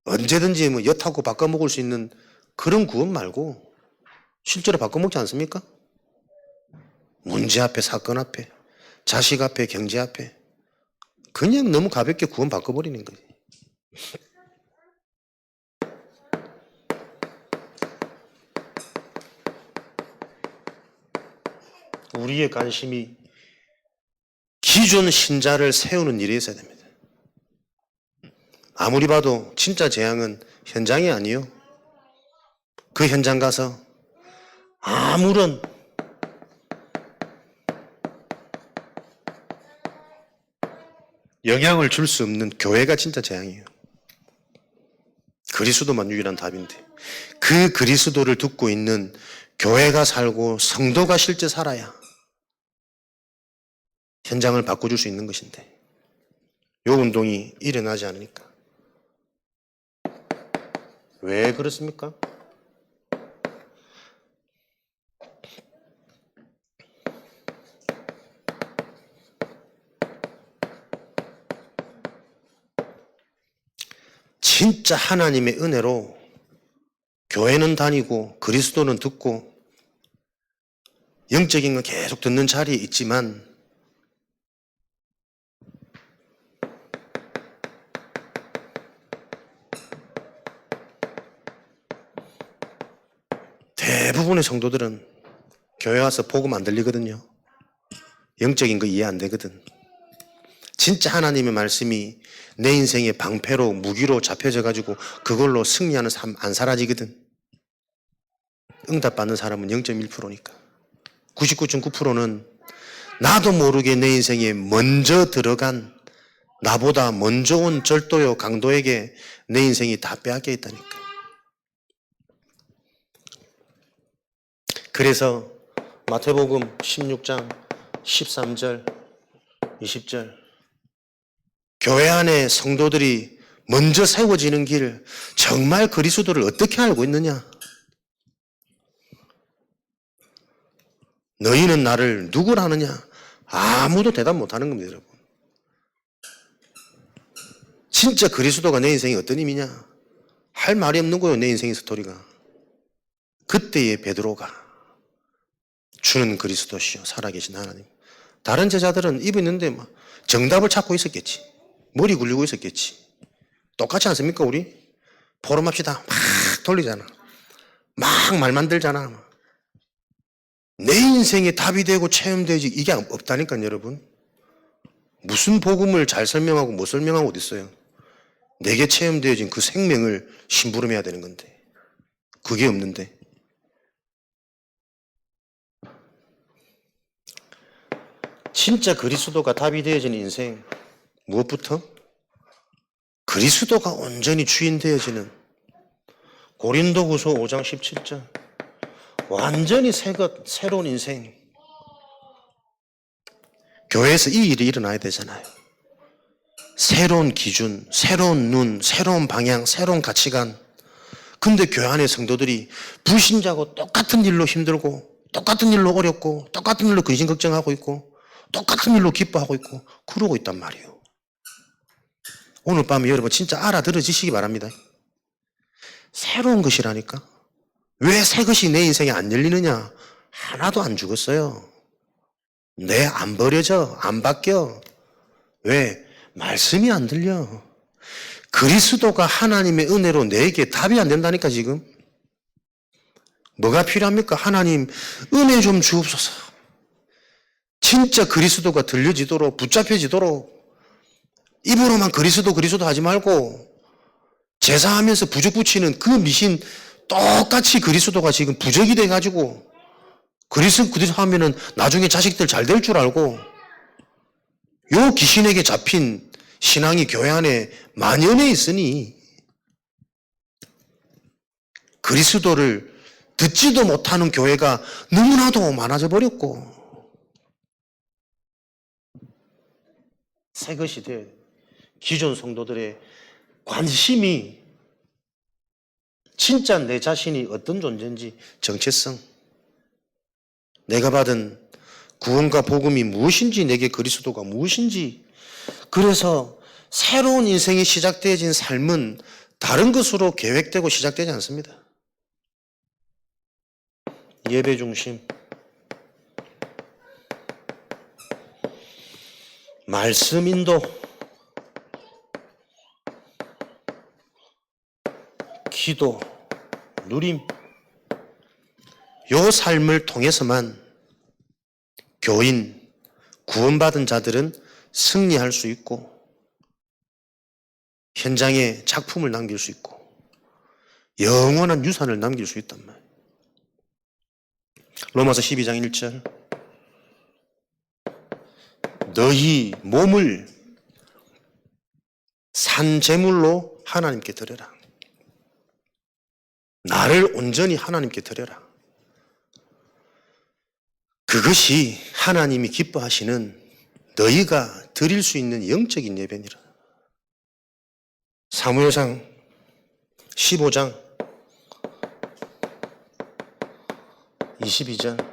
언제든지 뭐 엿하고 바꿔먹을 수 있는 그런 구원 말고 실제로 바꿔먹지 않습니까? 문제 앞에 사건 앞에 자식 앞에 경제 앞에 그냥 너무 가볍게 구원 바꿔버리는 거지. 우리의 관심이 기존 신자를 세우는 일이 있어야 됩니다. 아무리 봐도 진짜 재앙은 현장이 아니요. 그 현장 가서 아무런 영향을 줄 수 없는 교회가 진짜 재앙이에요. 그리스도만 유일한 답인데 그 그리스도를 듣고 있는 교회가 살고 성도가 실제 살아야 현장을 바꿔줄 수 있는 것인데 이 운동이 일어나지 않으니까. 왜 그렇습니까? 진짜 하나님의 은혜로 교회는 다니고 그리스도는 듣고 영적인 건 계속 듣는 자리에 있지만 대부분의 성도들은 교회 와서 복음 안 들리거든요. 영적인 거 이해 안 되거든. 진짜 하나님의 말씀이 내 인생의 방패로 무기로 잡혀져 가지고 그걸로 승리하는 삶 안 사라지거든. 응답받는 사람은 0.1%니까 99.9%는 나도 모르게 내 인생에 먼저 들어간 나보다 먼저 온 절도요 강도에게 내 인생이 다 빼앗겨 있다니까. 그래서 마태복음 16장 13절 20절 교회 안에 성도들이 먼저 세워지는 길 정말 그리스도를 어떻게 알고 있느냐? 너희는 나를 누구라 하느냐? 아무도 대답 못하는 겁니다, 여러분. 진짜 그리스도가 내 인생이 어떤 의미냐? 할 말이 없는 거예요, 내 인생의 스토리가. 그때의 베드로가 주는 그리스도시요 살아계신 하나님. 다른 제자들은 입에 있는데 막 정답을 찾고 있었겠지. 머리 굴리고 있었겠지. 똑같지 않습니까, 우리? 포럼합시다. 막 돌리잖아. 막 말 만들잖아. 내 인생에 답이 되고 체험되지 이게 없다니까요, 여러분. 무슨 복음을 잘 설명하고 못 설명하고 어디 있어요? 내게 체험되어진 그 생명을 심부름해야 되는 건데 그게 없는데. 진짜 그리스도가 답이 되어진 인생 무엇부터? 그리스도가 온전히 주인 되어지는 고린도후서 5장 17절 완전히 새로운 인생. 교회에서 이 일이 일어나야 되잖아요. 새로운 기준, 새로운 눈, 새로운 방향, 새로운 가치관. 근데 교회 안의 성도들이 불신자고 똑같은 일로 힘들고 똑같은 일로 어렵고 똑같은 일로 근심 걱정하고 있고 똑같은 일로 기뻐하고 있고 그러고 있단 말이에요. 오늘 밤에 여러분 진짜 알아들어지시기 바랍니다. 새로운 것이라니까. 왜 새 것이 내 인생에 안 열리느냐? 하나도 안 죽었어요. 내 안 버려져, 안 바뀌어. 왜? 말씀이 안 들려. 그리스도가 하나님의 은혜로 내게 답이 안 된다니까 지금. 뭐가 필요합니까? 하나님 은혜 좀 주옵소서. 진짜 그리스도가 들려지도록 붙잡혀지도록 입으로만 그리스도 하지 말고 제사하면서 부적 붙이는 그 미신 똑같이 그리스도가 지금 부적이 돼가지고 그리스도 하면은 나중에 자식들 잘 될 줄 알고 요 귀신에게 잡힌 신앙이 교회 안에 만연해 있으니 그리스도를 듣지도 못하는 교회가 너무나도 많아져 버렸고 새 것이 돼. 기존 성도들의 관심이 진짜 내 자신이 어떤 존재인지 정체성, 내가 받은 구원과 복음이 무엇인지, 내게 그리스도가 무엇인지. 그래서 새로운 인생이 시작되어진 삶은 다른 것으로 계획되고 시작되지 않습니다. 예배 중심, 말씀 인도, 기도, 누림, 요 삶을 통해서만 교인, 구원받은 자들은 승리할 수 있고 현장에 작품을 남길 수 있고 영원한 유산을 남길 수 있단 말이에요. 로마서 12장 1절 너희 몸을 산 제물로 하나님께 드려라. 나를 온전히 하나님께 드려라. 그것이 하나님이 기뻐하시는 너희가 드릴 수 있는 영적인 예배니라. 사무엘상 15장 22절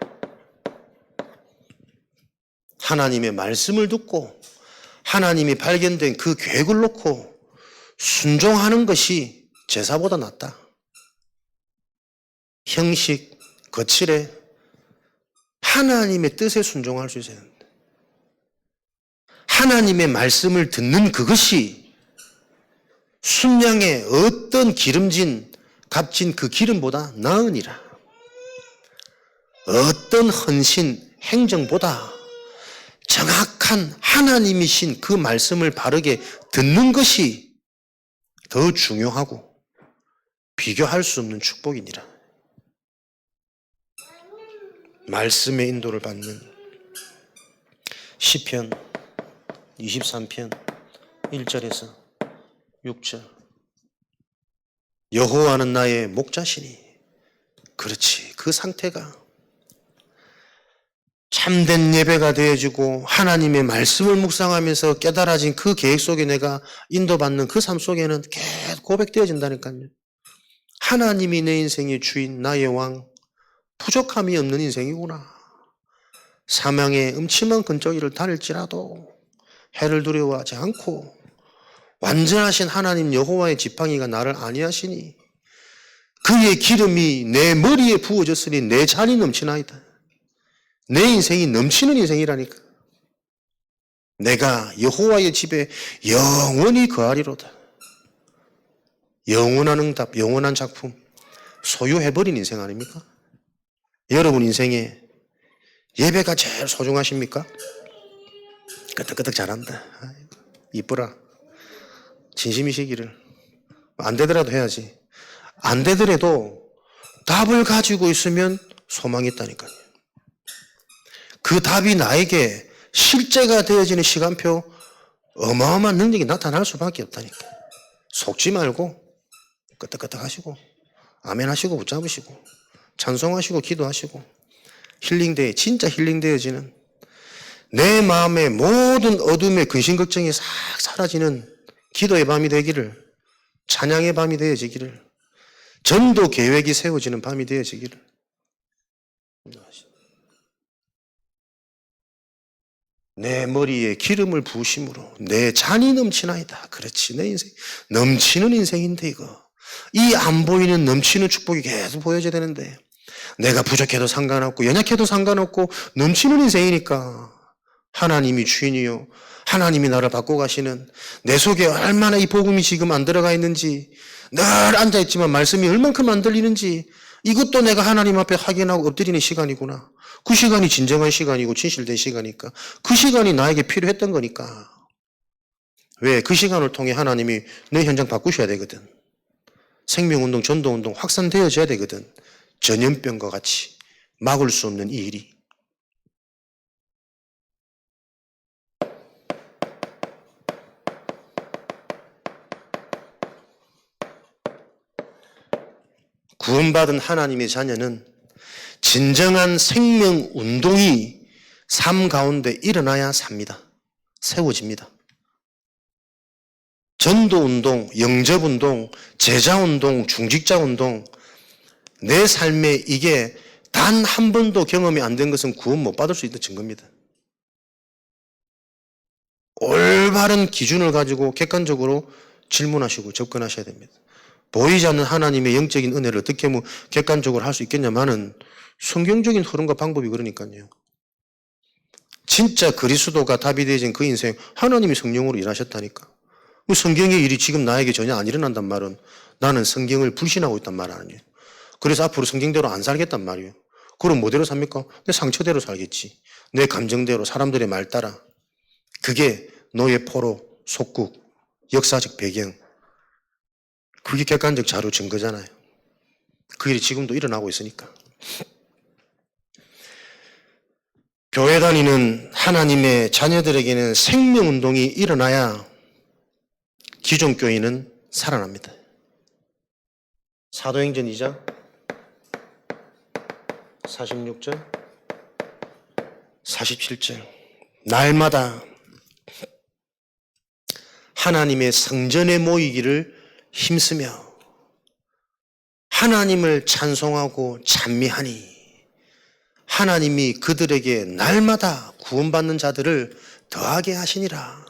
하나님의 말씀을 듣고 하나님이 발견된 그 계획을 놓고 순종하는 것이 제사보다 낫다. 형식, 거칠에 하나님의 뜻에 순종할 수 있어야 된다. 하나님의 말씀을 듣는 그것이 순양의 어떤 기름진 값진 그 기름보다 나으니라. 어떤 헌신, 행정보다 정확한 하나님이신 그 말씀을 바르게 듣는 것이 더 중요하고 비교할 수 없는 축복이니라. 말씀의 인도를 받는 시편 23편 1절에서 6절. 여호와는 나의 목자시니. 그렇지, 그 상태가 참된 예배가 되어지고 하나님의 말씀을 묵상하면서 깨달아진 그 계획 속에 내가 인도받는 그 삶 속에는 계속 고백되어진다니까요. 하나님이 내 인생의 주인, 나의 왕, 부족함이 없는 인생이구나. 사망의 음침한 근저기를 다닐지라도 해를 두려워하지 않고 완전하신 하나님 여호와의 지팡이가 나를 안위하시니 그의 기름이 내 머리에 부어졌으니 내 잔이 넘치나이다. 내 인생이 넘치는 인생이라니까. 내가 여호와의 집에 영원히 거하리로다. 영원한 응답, 영원한 작품 소유해버린 인생 아닙니까? 여러분 인생에 예배가 제일 소중하십니까? 끄덕끄덕 잘한다. 이쁘라. 진심이시기를. 안 되더라도 해야지. 안 되더라도 답을 가지고 있으면 소망이 있다니까요. 그 답이 나에게 실제가 되어지는 시간표, 어마어마한 능력이 나타날 수밖에 없다니까. 속지 말고 끄덕끄덕 하시고 아멘 하시고 붙잡으시고 찬송하시고 기도하시고 힐링되어, 진짜 힐링되어지는 내 마음의 모든 어둠의 근심 걱정이 싹 사라지는 기도의 밤이 되기를, 찬양의 밤이 되어지기를, 전도 계획이 세워지는 밤이 되어지기를. 내 머리에 기름을 부으심으로 내 잔이 넘치나이다. 그렇지, 내 인생 넘치는 인생인데 이거. 이 안 보이는 넘치는 축복이 계속 보여져야 되는데 내가 부족해도 상관없고 연약해도 상관없고 넘치는 인생이니까 하나님이 주인이요, 하나님이 나를 바꿔 가시는, 내 속에 얼마나 이 복음이 지금 안 들어가 있는지, 늘 앉아있지만 말씀이 얼만큼 안 들리는지, 이것도 내가 하나님 앞에 확인하고 엎드리는 시간이구나. 그 시간이 진정한 시간이고 진실된 시간이니까 그 시간이 나에게 필요했던 거니까. 왜? 그 시간을 통해 하나님이 내 현장 바꾸셔야 되거든. 생명운동, 전도운동 확산되어져야 되거든. 전염병과 같이 막을 수 없는 이 일이. 구원받은 하나님의 자녀는 진정한 생명운동이 삶 가운데 일어나야 삽니다. 세워집니다. 전도운동, 영접운동, 제자운동, 중직자운동, 내 삶에 이게 단 한 번도 경험이 안 된 것은 구원 못 받을 수 있는 증거입니다. 올바른 기준을 가지고 객관적으로 질문하시고 접근하셔야 됩니다. 보이지 않는 하나님의 영적인 은혜를 어떻게 객관적으로 할 수 있겠냐마는 성경적인 흐름과 방법이 그러니까요. 진짜 그리스도가 답이 되어진 그 인생, 하나님이 성령으로 일하셨다니까. 성경의 일이 지금 나에게 전혀 안 일어난단 말은 나는 성경을 불신하고 있단 말 아니에요. 그래서 앞으로 성경대로 안 살겠단 말이에요. 그럼 뭐대로 삽니까? 내 상처대로 살겠지. 내 감정대로, 사람들의 말 따라. 그게 너의 포로, 속국, 역사적 배경. 그게 객관적 자료 증거잖아요. 그 일이 지금도 일어나고 있으니까. 교회 다니는 하나님의 자녀들에게는 생명운동이 일어나야 기존 교회는 살아납니다. 사도행전 2장 46절 47절 날마다 하나님의 성전에 모이기를 힘쓰며 하나님을 찬송하고 찬미하니 하나님이 그들에게 날마다 구원받는 자들을 더하게 하시니라.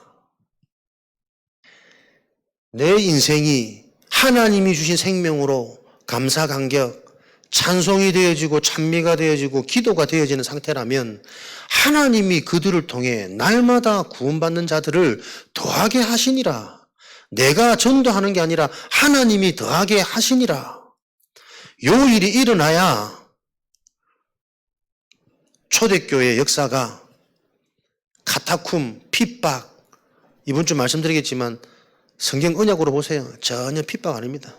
내 인생이 하나님이 주신 생명으로 감사, 감격, 찬송이 되어지고 찬미가 되어지고 기도가 되어지는 상태라면 하나님이 그들을 통해 날마다 구원받는 자들을 더하게 하시니라. 내가 전도하는 게 아니라 하나님이 더하게 하시니라. 요 일이 일어나야 초대교회 역사가 카타쿰, 핍박, 이번 주 말씀드리겠지만 성경 언약으로 보세요. 전혀 핍박 아닙니다.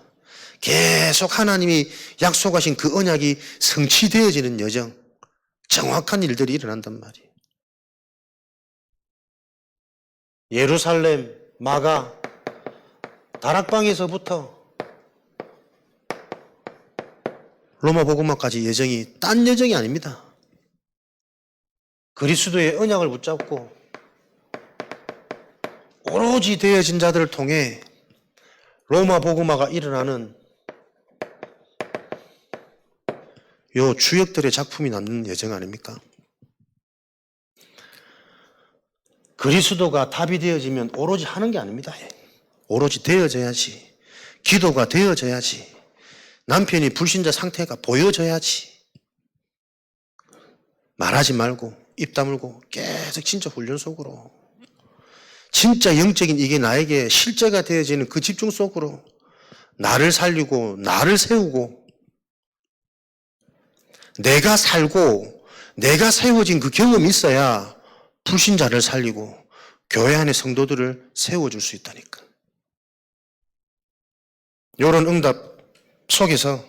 계속 하나님이 약속하신 그 언약이 성취되어지는 여정, 정확한 일들이 일어난단 말이에요. 예루살렘, 마가, 다락방에서부터 로마 복음화까지 여정이 딴 여정이 아닙니다. 그리스도의 언약을 붙잡고 오로지 되어진 자들을 통해 로마 복음화가 일어나는 요 주역들의 작품이 남는 여정 아닙니까? 그리스도가 답이 되어지면 오로지 하는 게 아닙니다. 오로지 되어져야지. 기도가 되어져야지. 남편이 불신자 상태가 보여져야지. 말하지 말고 입 다물고 계속 진짜 훈련 속으로, 진짜 영적인 이게 나에게 실제가 되어지는 그 집중 속으로 나를 살리고 나를 세우고, 내가 살고 내가 세워진 그 경험이 있어야 불신자를 살리고 교회 안의 성도들을 세워줄 수 있다니까. 이런 응답 속에서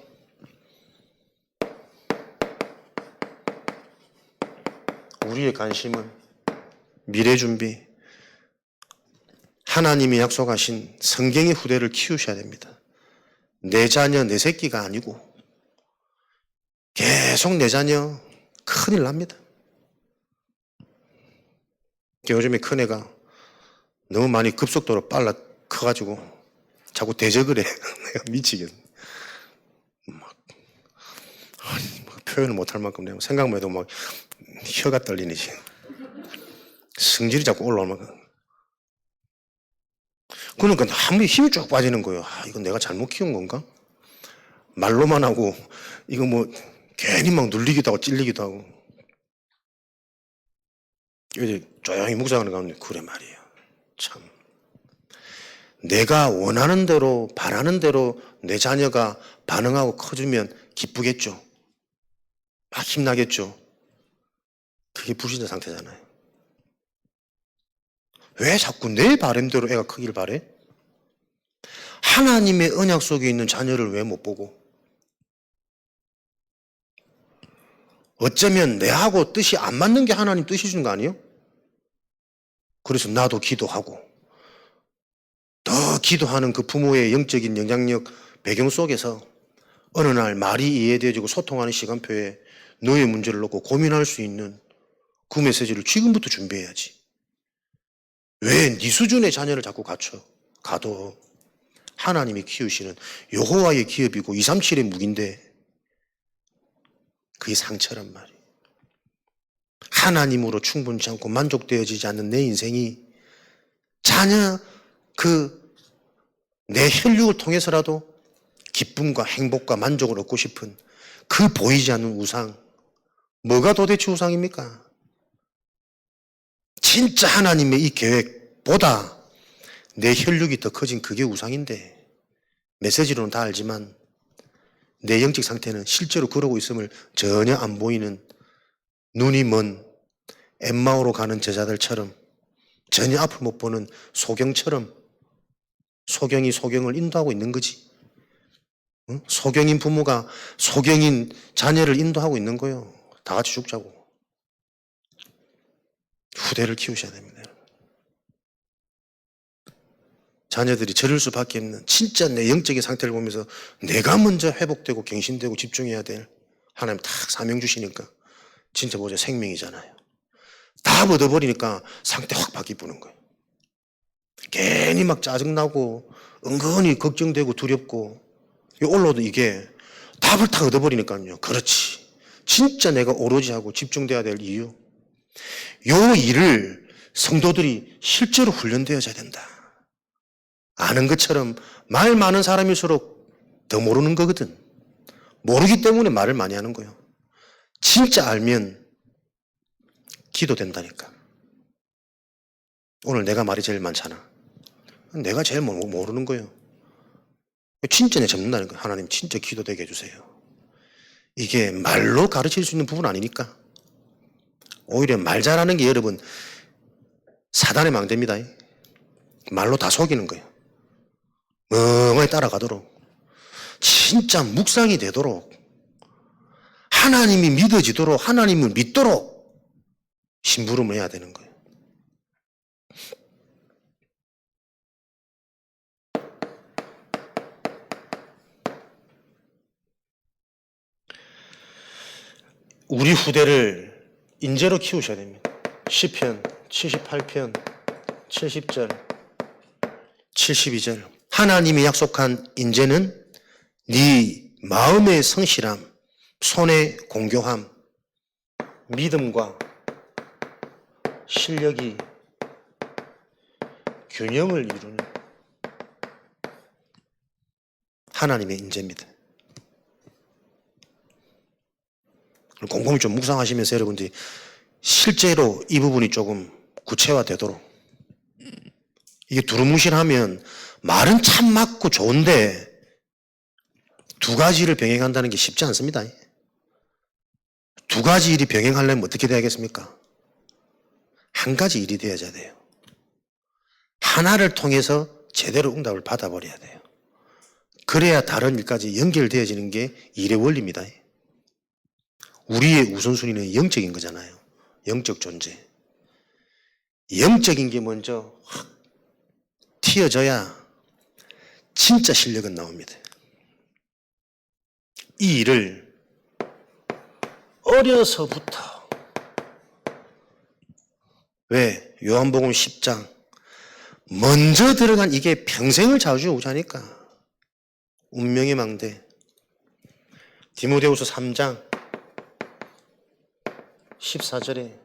우리의 관심은 미래 준비, 하나님이 약속하신 성경의 후대를 키우셔야 됩니다. 내 자녀, 내 새끼가 아니고 계속 내 자녀 큰일 납니다. 요즘에 큰애가 너무 많이 급속도로 빨라 커가지고 자꾸 대적을 해. 내가 미치겠네. 표현을 못할 만큼 내가 생각만 해도 막 혀가 떨리네 지금. 성질이 자꾸 올라오면. 그러니까 아무리 힘이 쭉 빠지는 거예요. 이건 내가 잘못 키운 건가? 말로만 하고 이거 뭐 괜히 막 눌리기도 하고 찔리기도 하고. 이제 조용히 묵상하는 가운데 그래 말이에요. 참. 내가 원하는 대로 바라는 대로 내 자녀가 반응하고 커지면 기쁘겠죠. 막 힘나겠죠. 그게 불신자 상태잖아요. 왜 자꾸 내 바람대로 애가 크길 바래? 하나님의 언약 속에 있는 자녀를 왜 못 보고? 어쩌면 내하고 뜻이 안 맞는 게 하나님 뜻이신 거 아니에요? 그래서 나도 기도하고 더 기도하는 그 부모의 영적인 영향력 배경 속에서 어느 날 말이 이해되어지고 소통하는 시간표에 너의 문제를 놓고 고민할 수 있는 그 메시지를 지금부터 준비해야지. 왜 네 수준의 자녀를 자꾸 갖춰? 가도 하나님이 키우시는 여호와의 기업이고 237의 무기인데 그게 상처란 말이에요. 하나님으로 충분치 않고 만족되어지지 않는 내 인생이 자녀 내 혈육을 통해서라도 기쁨과 행복과 만족을 얻고 싶은 그 보이지 않는 우상, 뭐가 도대체 우상입니까? 진짜 하나님의 이 계획보다 내 혈육이 더 커진 그게 우상인데, 메시지로는 다 알지만 내 영적 상태는 실제로 그러고 있음을 전혀 안 보이는 눈이 먼 엠마오로 가는 제자들처럼, 전혀 앞을 못 보는 소경처럼 소경이 소경을 인도하고 있는 거지. 응? 소경인 부모가 소경인 자녀를 인도하고 있는 거예요. 다 같이 죽자고. 후대를 키우셔야 됩니다. 자녀들이 저럴 수밖에 없는, 진짜 내 영적인 상태를 보면서 내가 먼저 회복되고 갱신되고 집중해야 될, 하나님 딱 사명 주시니까 진짜 보자 생명이잖아요. 다 얻어버리니까 상태 확 바뀌는 거예요. 괜히 막 짜증나고 은근히 걱정되고 두렵고 올라오도 이게 답을 다 얻어버리니까요. 그렇지. 진짜 내가 오로지 하고 집중돼야 될 이유. 요 일을 성도들이 실제로 훈련되어져야 된다. 아는 것처럼 말 많은 사람일수록 더 모르는 거거든. 모르기 때문에 말을 많이 하는 거예요. 진짜 알면 기도된다니까. 오늘 내가 말이 제일 많잖아. 내가 제일 모르는 거예요. 진짜 내 접는다는 거예요. 하나님 진짜 기도되게 해주세요. 이게 말로 가르칠 수 있는 부분 아니니까. 오히려 말 잘하는 게 여러분 사단의 망대입니다. 말로 다 속이는 거예요. 멍하니 따라가도록, 진짜 묵상이 되도록, 하나님이 믿어지도록, 하나님을 믿도록 심부름을 해야 되는 거예요. 우리 후대를 인재로 키우셔야 됩니다. 시편 78편 70절 72절 하나님이 약속한 인재는 네 마음의 성실함, 손의 공교함, 믿음과 실력이 균형을 이루는 하나님의 인재입니다. 곰곰이 좀 묵상하시면서 여러분들이 실제로 이 부분이 조금 구체화되도록. 이게 두루뭉실하면 말은 참 맞고 좋은데 두 가지를 병행한다는 게 쉽지 않습니다. 두 가지 일이 병행하려면 어떻게 돼야겠습니까? 한 가지 일이 되어야 돼요. 하나를 통해서 제대로 응답을 받아버려야 돼요. 그래야 다른 일까지 연결되어지는 게 일의 원리입니다. 우리의 우선순위는 영적인 거잖아요. 영적 존재. 영적인 게 먼저 확 튀어져야 진짜 실력은 나옵니다. 이 일을 어려서부터, 왜? 요한복음 10장 먼저 들어간 이게 평생을 좌우지우자니까. 운명의 망대. 디모데후서 3장 14절에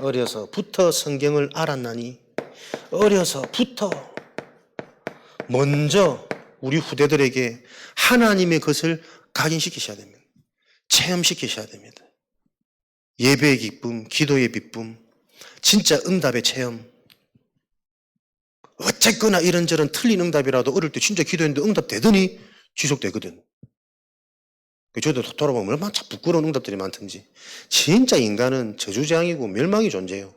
어려서부터 성경을 알았나니, 어려서부터 먼저 우리 후대들에게 하나님의 것을 각인시키셔야 됩니다. 체험시키셔야 됩니다. 예배의 기쁨, 기도의 기쁨, 진짜 응답의 체험. 어쨌거나 이런저런 틀린 응답이라도 어릴 때 진짜 기도했는데 응답 되더니 지속되거든. 저도 돌아보면 얼마나 참 부끄러운 응답들이 많던지. 진짜 인간은 저주재앙이고 멸망이 존재해요.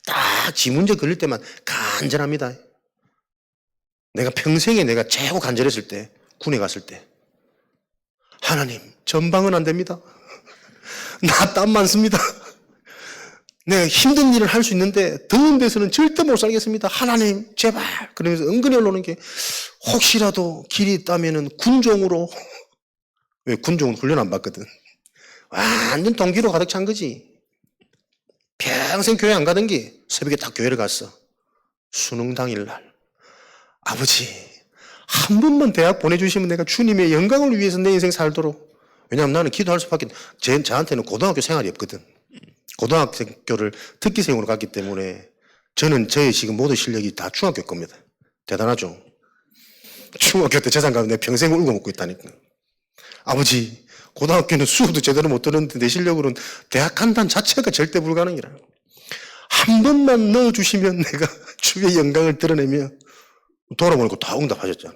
딱 지 문제 걸릴 때만 간절합니다. 내가 평생에 내가 최고 간절했을 때, 군에 갔을 때, 하나님 전방은 안 됩니다. 나 땀 많습니다. 내가 힘든 일을 할 수 있는데 더운 데서는 절대 못 살겠습니다. 하나님 제발. 그러면서 은근히 올라오는 게, 혹시라도 길이 있다면은 군종으로. 왜? 군종은 훈련 안 받거든. 완전 동기로 가득 찬 거지. 평생 교회 안 가던 게 새벽에 딱 교회를 갔어. 수능 당일날. 아버지 한 번만 대학 보내주시면 내가 주님의 영광을 위해서 내 인생 살도록. 왜냐하면 나는 기도할 수밖에, 저한테는 고등학교 생활이 없거든. 고등학교를 특기생으로 갔기 때문에 저는 저의 지금 모든 실력이 다 중학교 겁니다. 대단하죠? 중학교 때 재산 가면 내 평생 울고 먹고 있다니까. 아버지 고등학교는 수업도 제대로 못 들었는데 내 실력으로는 대학 간다는 자체가 절대 불가능이라. 한 번만 넣어주시면 내가 주의 영광을 드러내며. 돌아보니까 다 응답하셨잖아.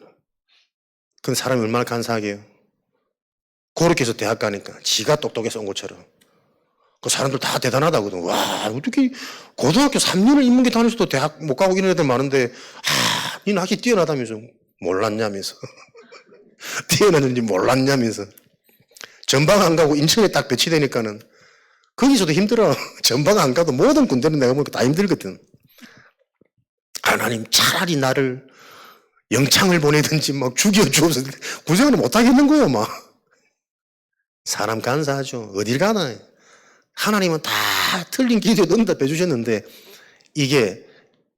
그건 사람이 얼마나 간사하게요. 그렇게 해서 대학 가니까 지가 똑똑해서 온 것처럼. 그 사람들 다 대단하다거든. 와, 어떻게 고등학교 3년을 인문계 다니서도 대학 못 가고 이런 애들 많은데, 니는 학기 뛰어나다면서. 몰랐냐면서. 뛰어났는지 몰랐냐면서. 전방 안 가고 인천에 딱 배치되니까는 거기서도 힘들어. 전방 안 가도 모든 군대는 내가 보니까 다 힘들거든. 하나님 차라리 나를 영창을 보내든지 막 죽여주옵소서. 그 생각은 못 하겠는 거예요, 막. 사람 간사하죠. 어딜 가나. 하나님은 다 틀린 기도에도 응답해 주셨는데, 이게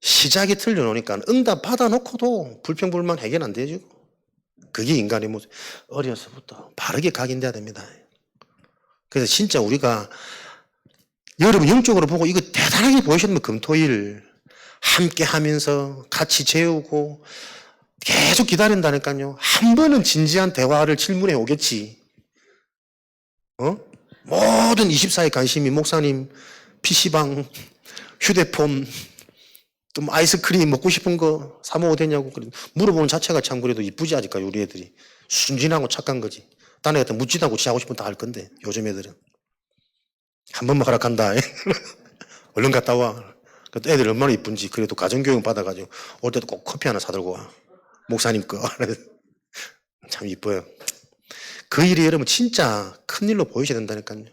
시작이 틀려놓으니까 응답 받아놓고도 불평불만 해결 안 되죠. 그게 인간의 모습. 어려서부터 바르게 각인돼야 됩니다. 그래서 진짜 우리가, 여러분 영적으로 보고 이거 대단하게 보이셨으면 금토일 함께 하면서 같이 재우고 계속 기다린다니까요. 한 번은 진지한 대화를 질문해 오겠지. 모든 24의 관심이 목사님 PC방, 휴대폰, 또 아이스크림 먹고 싶은 거 사 먹어도 되냐고 물어보는 자체가 참 그래도 이쁘지 아직까지 우리 애들이. 순진하고 착한 거지. 딴 애 같은 묻지도 않고 지 하고 싶은 거 다 할 건데 요즘 애들은. 한 번만 허락한다. 얼른 갔다 와. 애들 얼마나 이쁜지. 그래도 가정교육 받아가지고 올 때도 꼭 커피 하나 사들고 와. 목사님 거. 참 이뻐요. 그 일이 여러분 진짜 큰일로 보이셔야 된다니까요.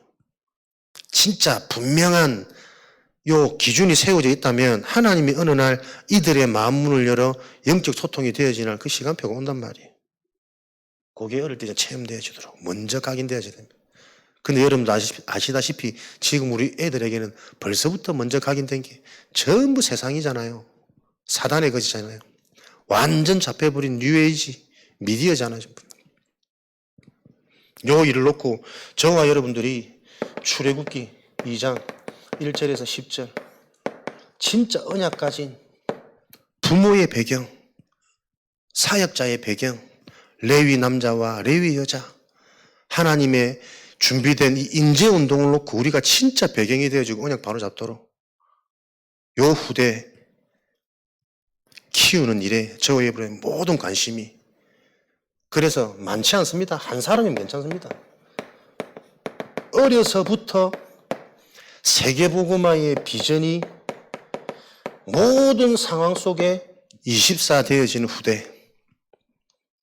진짜 분명한 요 기준이 세워져 있다면 하나님이 어느 날 이들의 마음 문을 열어 영적 소통이 되어지는 그 시간표가 온단 말이에요. 그게 어릴 때 체험되어지도록 먼저 각인되어져야 됩니다. 근데 여러분 아시다시피 지금 우리 애들에게는 벌써부터 먼저 각인된 게 전부 세상이잖아요. 사단의 것이잖아요. 완전 잡혀버린 뉴에이지 미디어잖아요. 요 일을 놓고 저와 여러분들이 출애굽기 2장 1절에서 10절 진짜 언약 가진 부모의 배경, 사역자의 배경, 레위 남자와 레위 여자, 하나님의 준비된 이 인재운동을 놓고 우리가 진짜 배경이 되어지고 언약 바로 잡도록 요 후대 키우는 일에 저와 여러분의 모든 관심이 그래서 많지 않습니다. 한 사람이면 괜찮습니다. 어려서부터 세계복음화의 비전이 모든 상황 속에 24 되어지는 후대,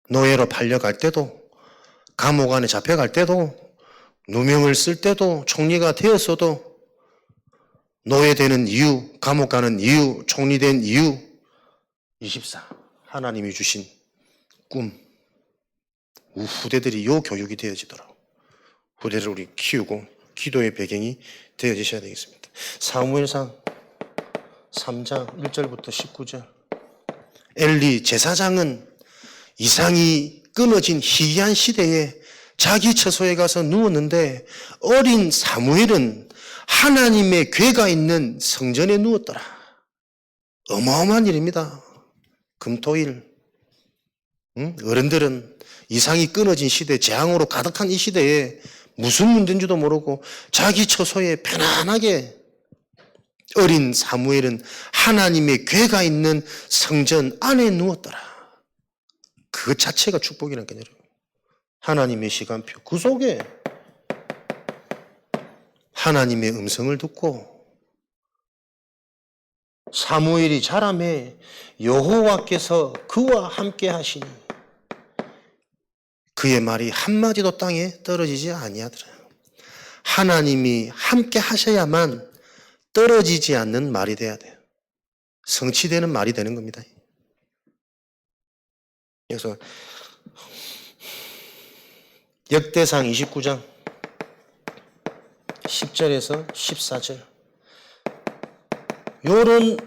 노예로 팔려갈 때도, 감옥 안에 잡혀갈 때도, 누명을 쓸 때도, 총리가 되었어도, 노예되는 이유, 감옥 가는 이유, 총리된 이유, 24. 하나님이 주신 꿈. 후대들이 요 교육이 되어지도록 후대를 우리 키우고 기도의 배경이 되어지셔야 되겠습니다. 사무엘상 3장 1절부터 19절. 엘리 제사장은 이상이 끊어진 희귀한 시대에 자기 처소에 가서 누웠는데 어린 사무엘은 하나님의 궤가 있는 성전에 누웠더라. 어마어마한 일입니다. 금토일. 어른들은 이상이 끊어진 시대, 재앙으로 가득한 이 시대에 무슨 문제인지도 모르고 자기 처소에 편안하게 어린 사무엘은 하나님의 궤가 있는 성전 안에 누웠더라. 그 자체가 축복이라니까요. 하나님의 시간표, 그 속에 하나님의 음성을 듣고 사무엘이 자라매 여호와께서 그와 함께 하시니 그의 말이 한마디도 땅에 떨어지지 아니하더라. 하나님이 함께 하셔야만 떨어지지 않는 말이 돼야 돼요. 성취되는 말이 되는 겁니다. 그래서 역대상 29장 10절에서 14절 요런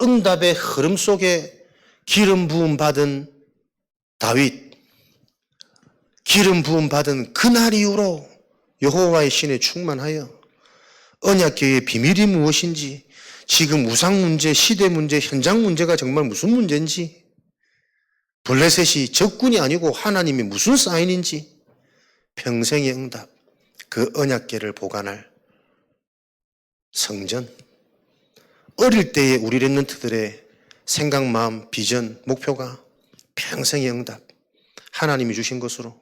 응답의 흐름 속에 기름 부음 받은 다윗, 기름 부음 받은 그날 이후로 여호와의 신에 충만하여 언약궤의 비밀이 무엇인지, 지금 우상 문제, 시대 문제, 현장 문제가 정말 무슨 문제인지, 블레셋이 적군이 아니고 하나님이 무슨 사인인지 평생의 응답, 그 언약궤를 보관할 성전, 어릴 때의 우리 렘넌트들의 생각, 마음, 비전, 목표가 평생의 응답, 하나님이 주신 것으로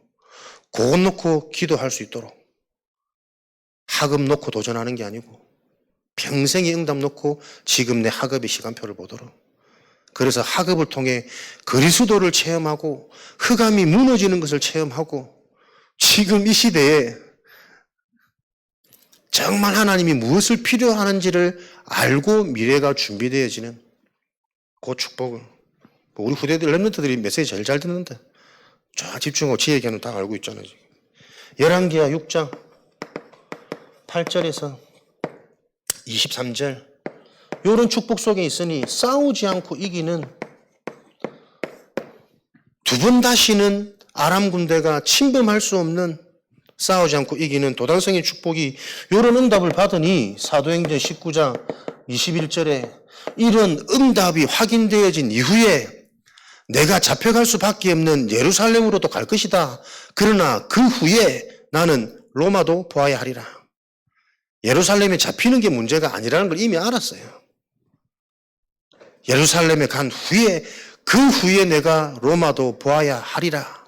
그것 놓고 기도할 수 있도록 학업 놓고 도전하는 게 아니고 평생의 응답 놓고 지금 내 학업의 시간표를 보도록, 그래서 학업을 통해 그리스도를 체험하고 흑암이 무너지는 것을 체험하고 지금 이 시대에 정말 하나님이 무엇을 필요하는지를 알고 미래가 준비되어지는 그 축복을, 우리 후대들 렘넌트들이 메시지 제일 잘 듣는데 쫙 집중하고 지 얘기하는 다 알고 있잖아요. 열왕기하 6장 8절에서 23절 이런 축복 속에 있으니 싸우지 않고 이기는, 두 번 다시는 아람 군대가 침범할 수 없는, 싸우지 않고 이기는 도단성의 축복이 이런 응답을 받으니 사도행전 19장 21절에 이런 응답이 확인되어진 이후에 내가 잡혀갈 수밖에 없는 예루살렘으로도 갈 것이다. 그러나 그 후에 나는 로마도 보아야 하리라. 예루살렘에 잡히는 게 문제가 아니라는 걸 이미 알았어요. 예루살렘에 간 후에 그 후에 내가 로마도 보아야 하리라.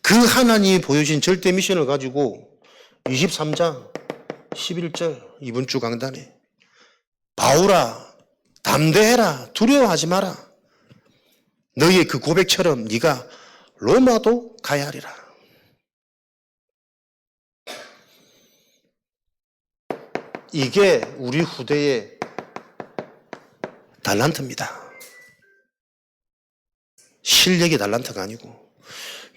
그 하나님이 보여주신 절대 미션을 가지고 23장 11절 이번 주 강단에 바울아 담대해라 두려워하지 마라. 너희의 그 고백처럼 네가 로마도 가야 하리라. 이게 우리 후대의 달란트입니다. 실력이 달란트가 아니고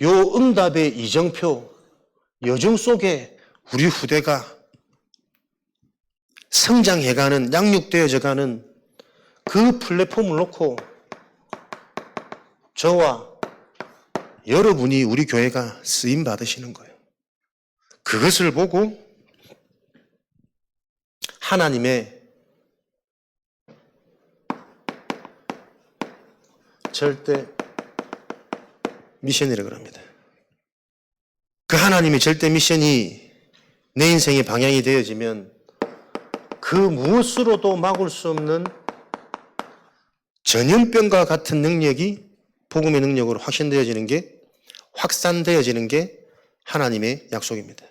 요 응답의 이정표 여정 속에 우리 후대가 성장해가는 양육되어져가는 그 플랫폼을 놓고 저와 여러분이 우리 교회가 쓰임 받으시는 거예요. 그것을 보고 하나님의 절대 미션이라고 합니다. 그 하나님의 절대 미션이 내 인생의 방향이 되어지면 그 무엇으로도 막을 수 없는 전염병과 같은 능력이 복음의 능력으로 확산되어지는 게 하나님의 약속입니다.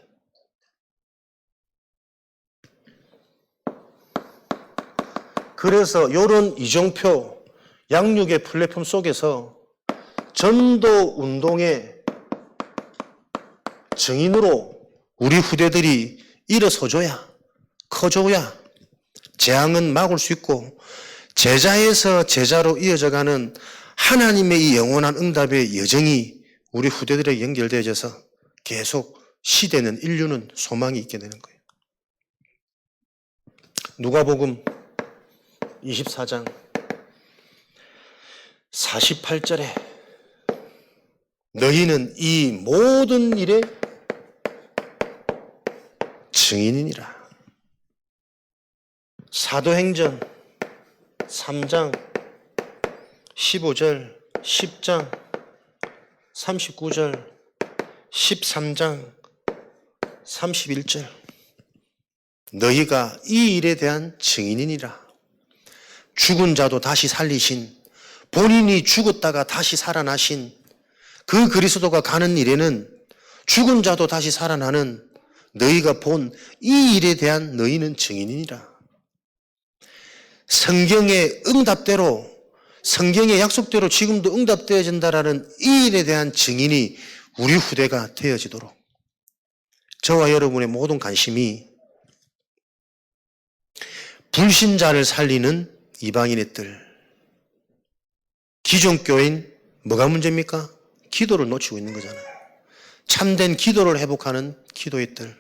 그래서 이런 이정표 양육의 플랫폼 속에서 전도 운동의 증인으로 우리 후대들이 일어서줘야 커져야 재앙은 막을 수 있고 제자에서 제자로 이어져가는 하나님의 이 영원한 응답의 여정이 우리 후대들에게 연결되어져서 계속 시대는 인류는 소망이 있게 되는 거예요. 누가복음 24장 48절에 너희는 이 모든 일의 증인이니라. 사도행전 3장 15절 10장 39절 13장 31절 너희가 이 일에 대한 증인이니라. 죽은 자도 다시 살리신 본인이 죽었다가 다시 살아나신 그 그리스도가 가는 일에는 죽은 자도 다시 살아나는 너희가 본 이 일에 대한 너희는 증인이니라. 성경의 응답대로 성경의 약속대로 지금도 응답되어진다라는 이 일에 대한 증인이 우리 후대가 되어지도록 저와 여러분의 모든 관심이 불신자를 살리는 이방인의 뜰. 기존 교인 뭐가 문제입니까? 기도를 놓치고 있는 거잖아요. 참된 기도를 회복하는 기도의 뜰.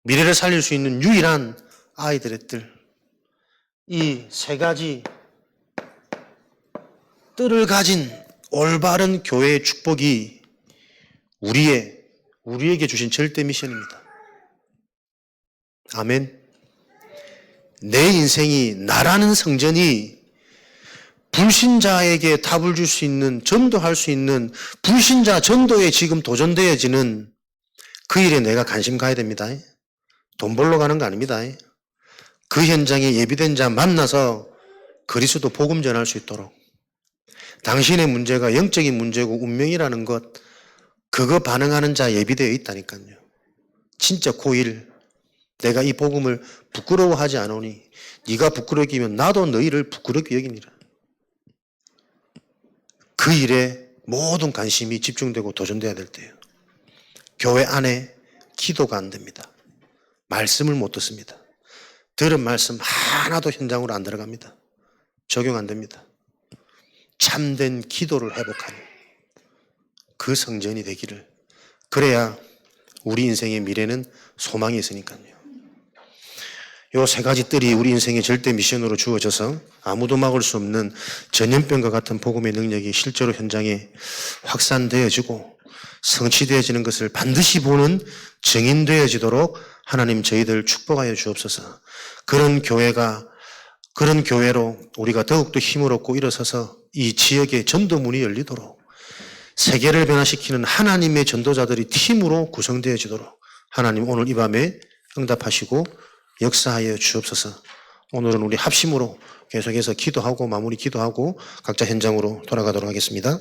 미래를 살릴 수 있는 유일한 아이들의 뜰. 이 세 가지 뜰을 가진 올바른 교회의 축복이 우리에게 주신 절대 미션입니다. 아멘. 내 인생이 나라는 성전이 불신자에게 답을 줄 수 있는 전도할 수 있는 불신자 전도에 지금 도전되어지는 그 일에 내가 관심 가야 됩니다. 돈 벌러 가는 거 아닙니다. 그 현장에 예비된 자 만나서 그리스도 복음 전할 수 있도록 당신의 문제가 영적인 문제고 운명이라는 것 그거 반응하는 자 예비되어 있다니까요. 진짜 고1 내가 이 복음을 부끄러워하지 않으니 네가 부끄럽게 여기면 나도 너희를 부끄럽게 여기니라. 그 일에 모든 관심이 집중되고 도전돼야 될 때예요. 교회 안에 기도가 안 됩니다. 말씀을 못 듣습니다. 들은 말씀 하나도 현장으로 안 들어갑니다. 적용 안 됩니다. 참된 기도를 회복하는 그 성전이 되기를. 그래야 우리 인생의 미래는 소망이 있으니까요. 요 세 가지 뜰이 우리 인생의 절대 미션으로 주어져서 아무도 막을 수 없는 전염병과 같은 복음의 능력이 실제로 현장에 확산되어지고 성취되어지는 것을 반드시 보는 증인되어지도록 하나님 저희들 축복하여 주옵소서. 그런 교회가 그런 교회로 우리가 더욱더 힘을 얻고 일어서서 이 지역의 전도문이 열리도록 세계를 변화시키는 하나님의 전도자들이 팀으로 구성되어지도록 하나님 오늘 이 밤에 응답하시고 역사하여 주옵소서. 오늘은 우리 합심으로 계속해서 기도하고 마무리 기도하고 각자 현장으로 돌아가도록 하겠습니다.